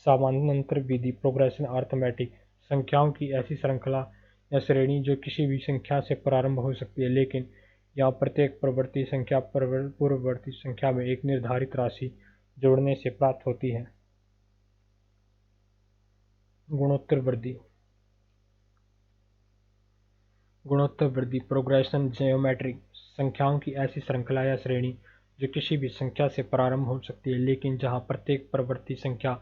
समानांतर विधि प्रोग्रेशन अर्थमेटिक संख्याओं की ऐसी श्रृंखला या श्रेणी जो किसी भी संख्या से प्रारंभ हो सकती है, लेकिन यहाँ प्रत्येक प्रवर्ती संख्या पूर्ववर्ती संख्या में एक निर्धारित राशि जोड़ने से प्राप्त होती है। गुणोत्तर वृद्धि प्रोग्रेशन ज्योमेट्रिक संख्याओं की ऐसी श्रृंखला या श्रेणी जो किसी भी संख्या से प्रारंभ हो सकती है, लेकिन जहाँ प्रत्येक प्रवर्ती संख्या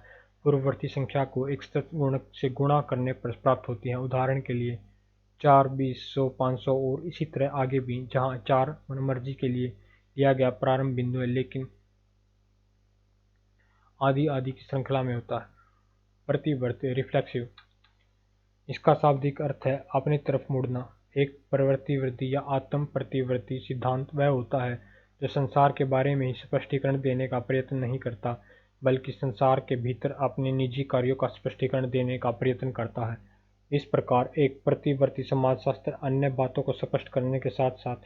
पूर्ववर्ती संख्या को एक सतत गुणक से गुणा करने पर प्राप्त होती है। उदाहरण के लिए 4, 20, 100, 500 और इसी तरह आगे भी, जहाँ 4 मनमर्जी के लिए लिया गया प्रारंभ बिंदु है, लेकिन आदि आदि की श्रृंखला में होता है। प्रतिवर्ती रिफ्लेक्सिव इसका शाब्दिक अर्थ है अपनी तरफ मुड़ना। एक प्रवृत्ति वृद्धि या आत्म प्रतिवर्ती सिद्धांत वह होता है जो संसार के बारे में ही स्पष्टीकरण देने का प्रयत्न नहीं करता, बल्कि संसार के भीतर अपने निजी कार्यों का स्पष्टीकरण देने का प्रयत्न करता है। इस प्रकार एक प्रतिवर्ती समाजशास्त्र अन्य बातों को स्पष्ट करने के साथ साथ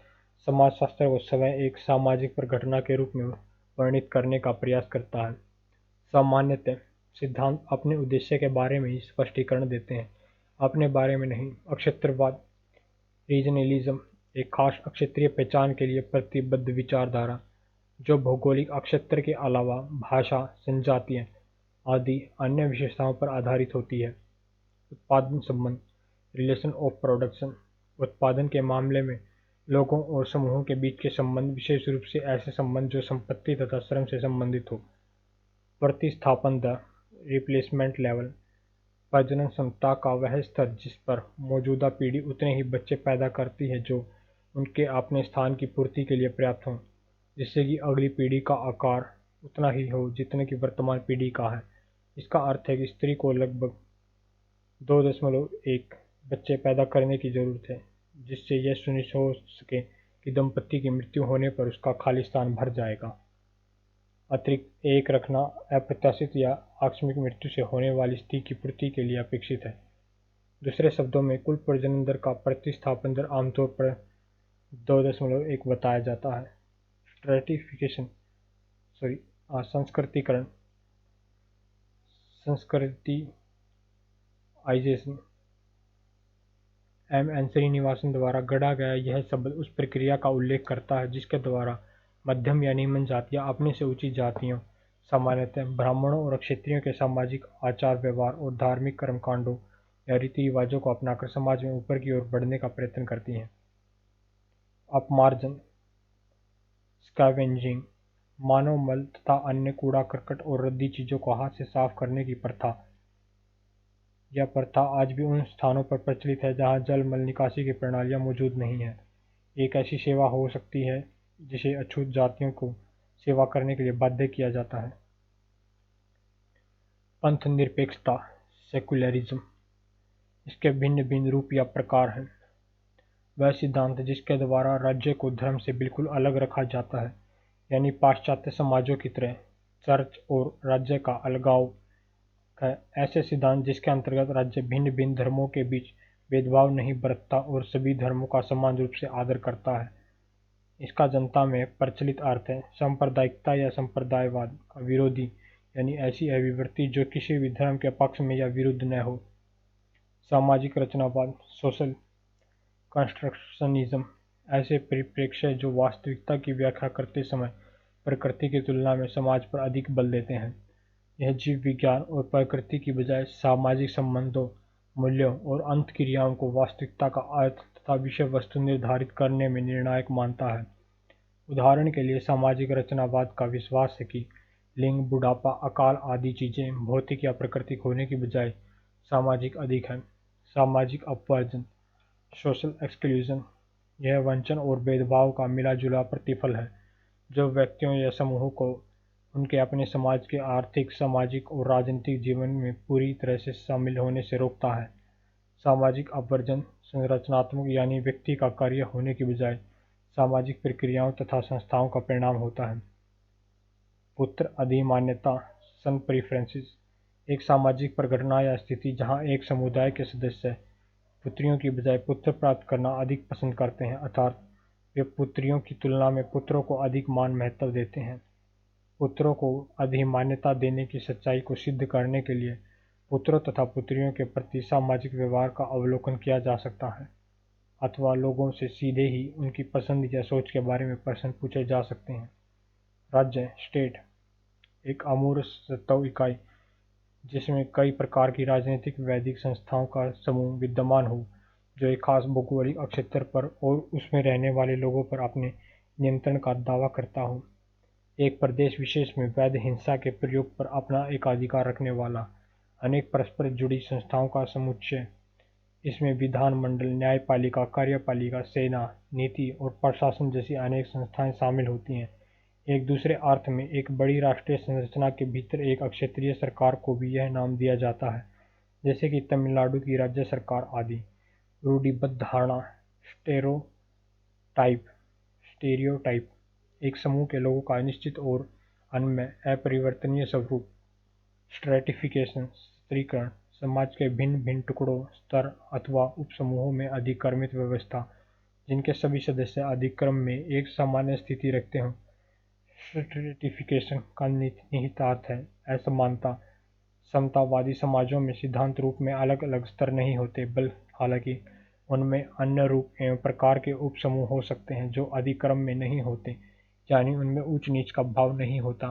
समाजशास्त्र को स्वयं एक सामाजिक प्रघटना के रूप में वर्णित करने का प्रयास करता है। सामान्यतः सिद्धांत अपने उद्देश्य के बारे में ही स्पष्टीकरण देते हैं, अपने बारे में नहीं। अक्षेत्रवाद रीजनलिज्म एक खास अक्षेत्रीय पहचान के लिए प्रतिबद्ध विचारधारा जो भौगोलिक अक्षेत्र के अलावा भाषा, जनजातियाँ आदि अन्य विशेषताओं पर आधारित होती है। उत्पादन संबंध रिलेशन ऑफ प्रोडक्शन उत्पादन के मामले में लोगों और समूहों के बीच के संबंध, विशेष रूप से ऐसे संबंध जो संपत्ति तथा श्रम से संबंधित हो। प्रतिस्थापन दर रिप्लेसमेंट लेवल प्रजनन क्षमता का वह स्तर जिस पर मौजूदा पीढ़ी उतने ही बच्चे पैदा करती है जो उनके अपने स्थान की पूर्ति के लिए पर्याप्त हों, जिससे कि अगली पीढ़ी का आकार उतना ही हो जितना कि वर्तमान पीढ़ी का है। इसका अर्थ है कि स्त्री को लगभग 2.1 बच्चे पैदा करने की जरूरत है, जिससे यह सुनिश्चित हो सके कि दंपति की मृत्यु होने पर उसका खाली स्थान भर जाएगा। अतिरिक्त एक रखना अप्रत्याशित या आकस्मिक मृत्यु से होने वाली स्थिति की पूर्ति के लिए अपेक्षित है। दूसरे शब्दों में कुल प्रजनन दर का प्रतिस्थापन दर आमतौर पर 2.1 बताया जाता है। स्ट्रेटिफिकेशन संस्कृतिकरण संस्कृतिआइजेशन एन श्रीनिवासन द्वारा गढ़ा गया यह शब्द उस प्रक्रिया का उल्लेख करता है जिसके द्वारा मध्यम या निम्न जातियाँ अपने से ऊंची जातियों, सामान्यतः ब्राह्मणों और क्षत्रियों के सामाजिक आचार व्यवहार और धार्मिक कर्मकांडों या रीति रिवाजों को अपनाकर समाज में ऊपर की ओर बढ़ने का प्रयत्न करती हैं। अपमार्जन स्कैवेंजिंग मानव मल तथा अन्य कूड़ा करकट और रद्दी चीजों को हाथ से साफ करने की प्रथा यह प्रथा आज भी उन स्थानों पर प्रचलित है जहाँ जल मल निकासी की प्रणालियाँ मौजूद नहीं हैं। एक ऐसी सेवा हो सकती है जिसे अछूत जातियों को सेवा करने के लिए बाध्य किया जाता है। पंथ निरपेक्षता, सेकुलरिज्म, इसके भिन्न भिन्न रूप या प्रकार हैं। वह सिद्धांत जिसके द्वारा राज्य को धर्म से बिल्कुल अलग रखा जाता है, यानी पाश्चात्य समाजों की तरह चर्च और राज्य का अलगाव है। ऐसे सिद्धांत जिसके अंतर्गत राज्य भिन्न भिन्न धर्मों के बीच भेदभाव नहीं बरतता और सभी धर्मों का समान रूप से आदर करता है। इसका जनता में प्रचलित अर्थ है सांप्रदायिकता या संप्रदायवाद का विरोधी, यानी ऐसी अभिवृत्ति जो किसी भी धर्म के पक्ष में या विरुद्ध न हो। सामाजिक रचनावाद, सोशल कंस्ट्रक्शनिज्म, ऐसे परिप्रेक्ष्य जो वास्तविकता की व्याख्या करते समय प्रकृति की तुलना में समाज पर अधिक बल देते हैं। यह जीव विज्ञान और प्रकृति की बजाय सामाजिक संबंधों, मूल्यों और अंतःक्रियाओं को वास्तविकता का अर्थ तथा विषय वस्तु निर्धारित करने में निर्णायक मानता है। उदाहरण के लिए सामाजिक रचनावाद का विश्वास है कि लिंग, बुढ़ापा, अकाल आदि चीजें भौतिक या प्राकृतिक होने की बजाय सामाजिक अधिक हैं। सामाजिक अपवर्जन, सोशल एक्सक्लूजन, यह वंचन और भेदभाव का मिला जुला प्रतिफल है जो व्यक्तियों या समूहों को उनके अपने समाज के आर्थिक, सामाजिक और राजनीतिक जीवन में पूरी तरह से शामिल होने से रोकता है। सामाजिक अपवर्जन संरचनात्मक यानी व्यक्ति का कार्य होने की बजाय सामाजिक प्रक्रियाओं तथा संस्थाओं का परिणाम होता है। पुत्र अधिमान्यता, सन प्रेफरेंसेस, एक सामाजिक प्रघटना या स्थिति जहां एक समुदाय के सदस्य पुत्रियों की बजाय पुत्र प्राप्त करना अधिक पसंद करते हैं, अर्थात वे पुत्रियों की तुलना में पुत्रों को अधिक मान महत्व देते हैं। पुत्रों को अधिमान्यता देने की सच्चाई को सिद्ध करने के लिए पुत्रों तथा पुत्रियों के प्रति सामाजिक व्यवहार का अवलोकन किया जा सकता है, अथवा लोगों से सीधे ही उनकी पसंद या सोच के बारे में प्रश्न पूछे जा सकते हैं। राज्य, स्टेट, एक अमूर्त सत्ता इकाई जिसमें कई प्रकार की राजनीतिक वैदिक संस्थाओं का समूह विद्यमान हो जो एक खास भौगोलिक क्षेत्र पर और उसमें रहने वाले लोगों पर अपने नियंत्रण का दावा करता हो। एक प्रदेश विशेष में वैध हिंसा के प्रयोग पर अपना एकाधिकार रखने वाला अनेक परस्पर जुड़ी संस्थाओं का समुच्चय। इसमें विधानमंडल, न्यायपालिका, कार्यपालिका, सेना, नीति और प्रशासन जैसी अनेक संस्थाएं शामिल होती हैं। एक दूसरे अर्थ में एक बड़ी राष्ट्रीय संरचना के भीतर एक क्षेत्रीय सरकार को भी यह नाम दिया जाता है, जैसे कि तमिलनाडु की राज्य सरकार आदि। रूढ़िबद्ध धारणा, स्टेरियोटाइप, एक समूह के लोगों का निश्चित और अनम्य अपरिवर्तनीय स्वरूप। स्ट्रैटिफिकेशन, स्तरीकरण, समाज के भिन्न भिन्न टुकड़ों, स्तर अथवा उपसमूहों में अधिक्रमित व्यवस्था जिनके सभी सदस्य अधिक्रम में एक सामान्य स्थिति रखते हों। स्ट्रैटिफिकेशन का निहितार्थ है असमानता। समतावादी समाजों में सिद्धांत रूप में अलग अलग स्तर नहीं होते, हालांकि उनमें अन्य रूप एवं प्रकार के उपसमूह हो सकते हैं जो अधिक्रम में नहीं होते, यानी उनमें ऊंच नीच का भाव नहीं होता।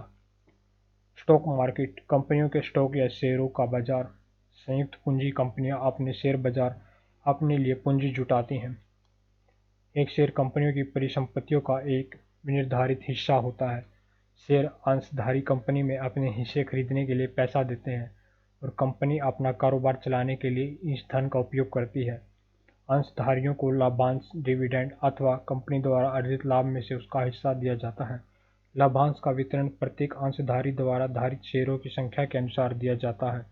स्टॉक मार्केट, कंपनियों के स्टॉक या शेयरों का बाजार। संयुक्त पूंजी कंपनियां अपने शेयर बाजार अपने लिए पूंजी जुटाती हैं। एक शेयर कंपनियों की परिसंपत्तियों का एक निर्धारित हिस्सा होता है। शेयर अंशधारी कंपनी में अपने हिस्से खरीदने के लिए पैसा देते हैं और कंपनी अपना कारोबार चलाने के लिए इस धन का उपयोग करती है। अंशधारियों को लाभांश, डिविडेंड अथवा कंपनी द्वारा अर्जित लाभ में से उसका हिस्सा दिया जाता है। लाभांश का वितरण प्रत्येक अंशधारी द्वारा धारित शेयरों की संख्या के अनुसार दिया जाता है।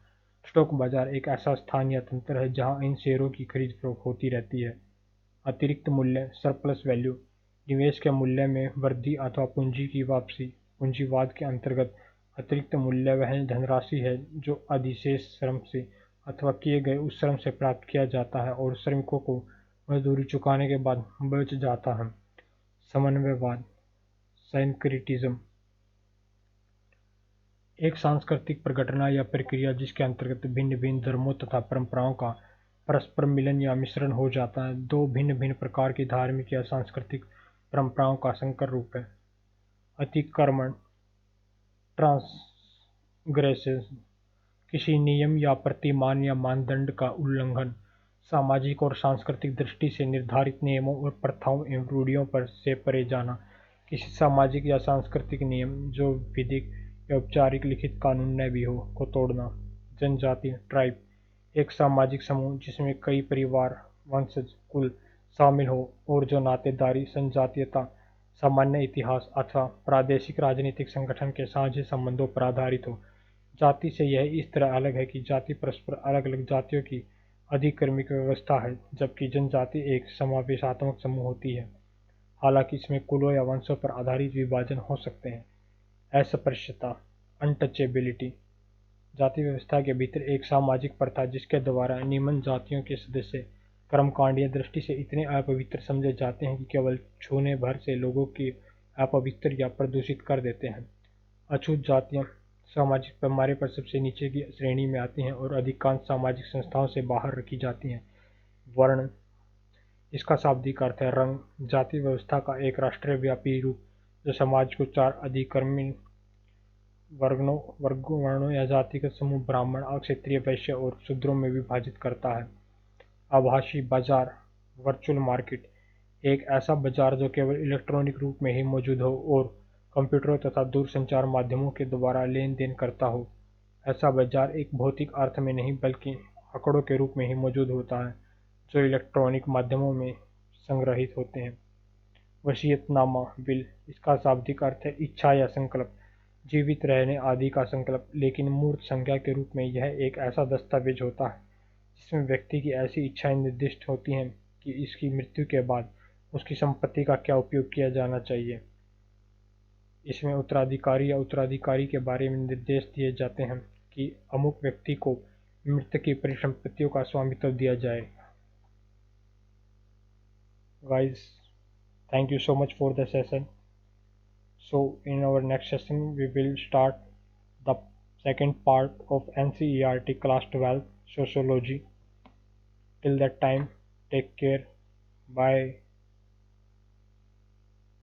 स्टॉक बाजार एक ऐसा स्थान या तंत्र है जहां इन शेयरों की खरीद फरोख्त होती रहती है। अतिरिक्त मूल्य, सरप्लस वैल्यू, निवेश के मूल्य में वृद्धि अथवा पूंजी की वापसी। पूंजीवाद के अंतर्गत अतिरिक्त मूल्य वह धनराशि है जो अधिशेष श्रम से अथवा किए गए उस श्रम से प्राप्त किया जाता है और श्रमिकों को मजदूरी चुकाने के बाद बच जाता है। समन्वयवाद, सिंक्रेटिज्म, एक सांस्कृतिक प्रघटना या प्रक्रिया जिसके अंतर्गत भिन्न भिन्न धर्मों तथा परंपराओं का परस्पर मिलन या मिश्रण हो जाता है। दो भिन्न भिन्न प्रकार की धार्मिक या सांस्कृतिक परंपराओं का संकर रूप है। अतिक्रमण, ट्रांसग्रेशन, किसी नियम या प्रतिमान या मानदंड का उल्लंघन। सामाजिक और सांस्कृतिक दृष्टि से निर्धारित नियमों और प्रथाओं एवं रूढ़ियों पर से परे जाना। किसी सामाजिक या सांस्कृतिक नियम जो विधिक या औपचारिक लिखित कानून न भी हो को तोड़ना। जनजाति, ट्राइब, एक सामाजिक समूह जिसमें कई परिवार, वंशज, कुल शामिल हो और जो नातेदारी, जनजातीयता, सामान्य इतिहास अथवा प्रादेशिक राजनीतिक संगठन के साझे संबंधों पर आधारित हो। जाति से यह इस तरह अलग है कि जाति परस्पर अलग-अलग जातियों की अधिक्रमिक व्यवस्था है, जबकि जनजाति एक समावेशात्मक समूह होती है। हालांकि इसमें कुलों या वंशों पर आधारित विभाजन हो सकते हैं। अस्पृश्यता, अनटचेबिलिटी, जाति व्यवस्था के भीतर एक सामाजिक प्रथा जिसके द्वारा निम्न जातियों के सदस्य कर्मकांडीय दृष्टि से इतने अपवित्र समझे जाते हैं कि केवल छूने भर से लोगों की अपवित्र या प्रदूषित कर देते हैं। अछूत जातियां सामाजिक पैमाने पर सबसे नीचे की श्रेणी में आती हैं और अधिकांश सामाजिक संस्थाओं से बाहर रखी जाती हैं। वर्ण, इसका शाब्दिक अर्थ है रंग, जाति व्यवस्था का एक राष्ट्रव्यापी रूप जो समाज को चार अधिक्रमिक वर्णों या जातिगत समूह ब्राह्मण, क्षत्रिय, वैश्य और शूद्रों में विभाजित करता है। आभासी बाजार, वर्चुअल मार्केट, एक ऐसा बाजार जो केवल इलेक्ट्रॉनिक रूप में ही मौजूद हो और कंप्यूटरों तथा दूरसंचार माध्यमों के द्वारा लेन देन करता हो। ऐसा बाजार एक भौतिक अर्थ में नहीं बल्कि आंकड़ों के रूप में ही मौजूद होता है जो इलेक्ट्रॉनिक माध्यमों में संग्रहित होते हैं। वसीयतनामा विल, इसका शाब्दिक अर्थ है इच्छा या संकल्प, जीवित रहने आदि का संकल्प, लेकिन मूर्त संज्ञा के रूप में यह एक ऐसा दस्तावेज होता है जिसमें व्यक्ति की ऐसी इच्छाएं निर्दिष्ट होती हैं कि इसकी मृत्यु के बाद उसकी संपत्ति का क्या उपयोग किया जाना चाहिए। इसमें उत्तराधिकारी या उत्तराधिकारी के बारे में निर्देश दिए जाते हैं कि अमुक व्यक्ति को मृत की परिसंपत्तियों का स्वामित्व दिया जाए। Guys, thank you so much for the session. So in our next session we will start the second part of NCERT class 12 sociology. Till that time, take care. Bye.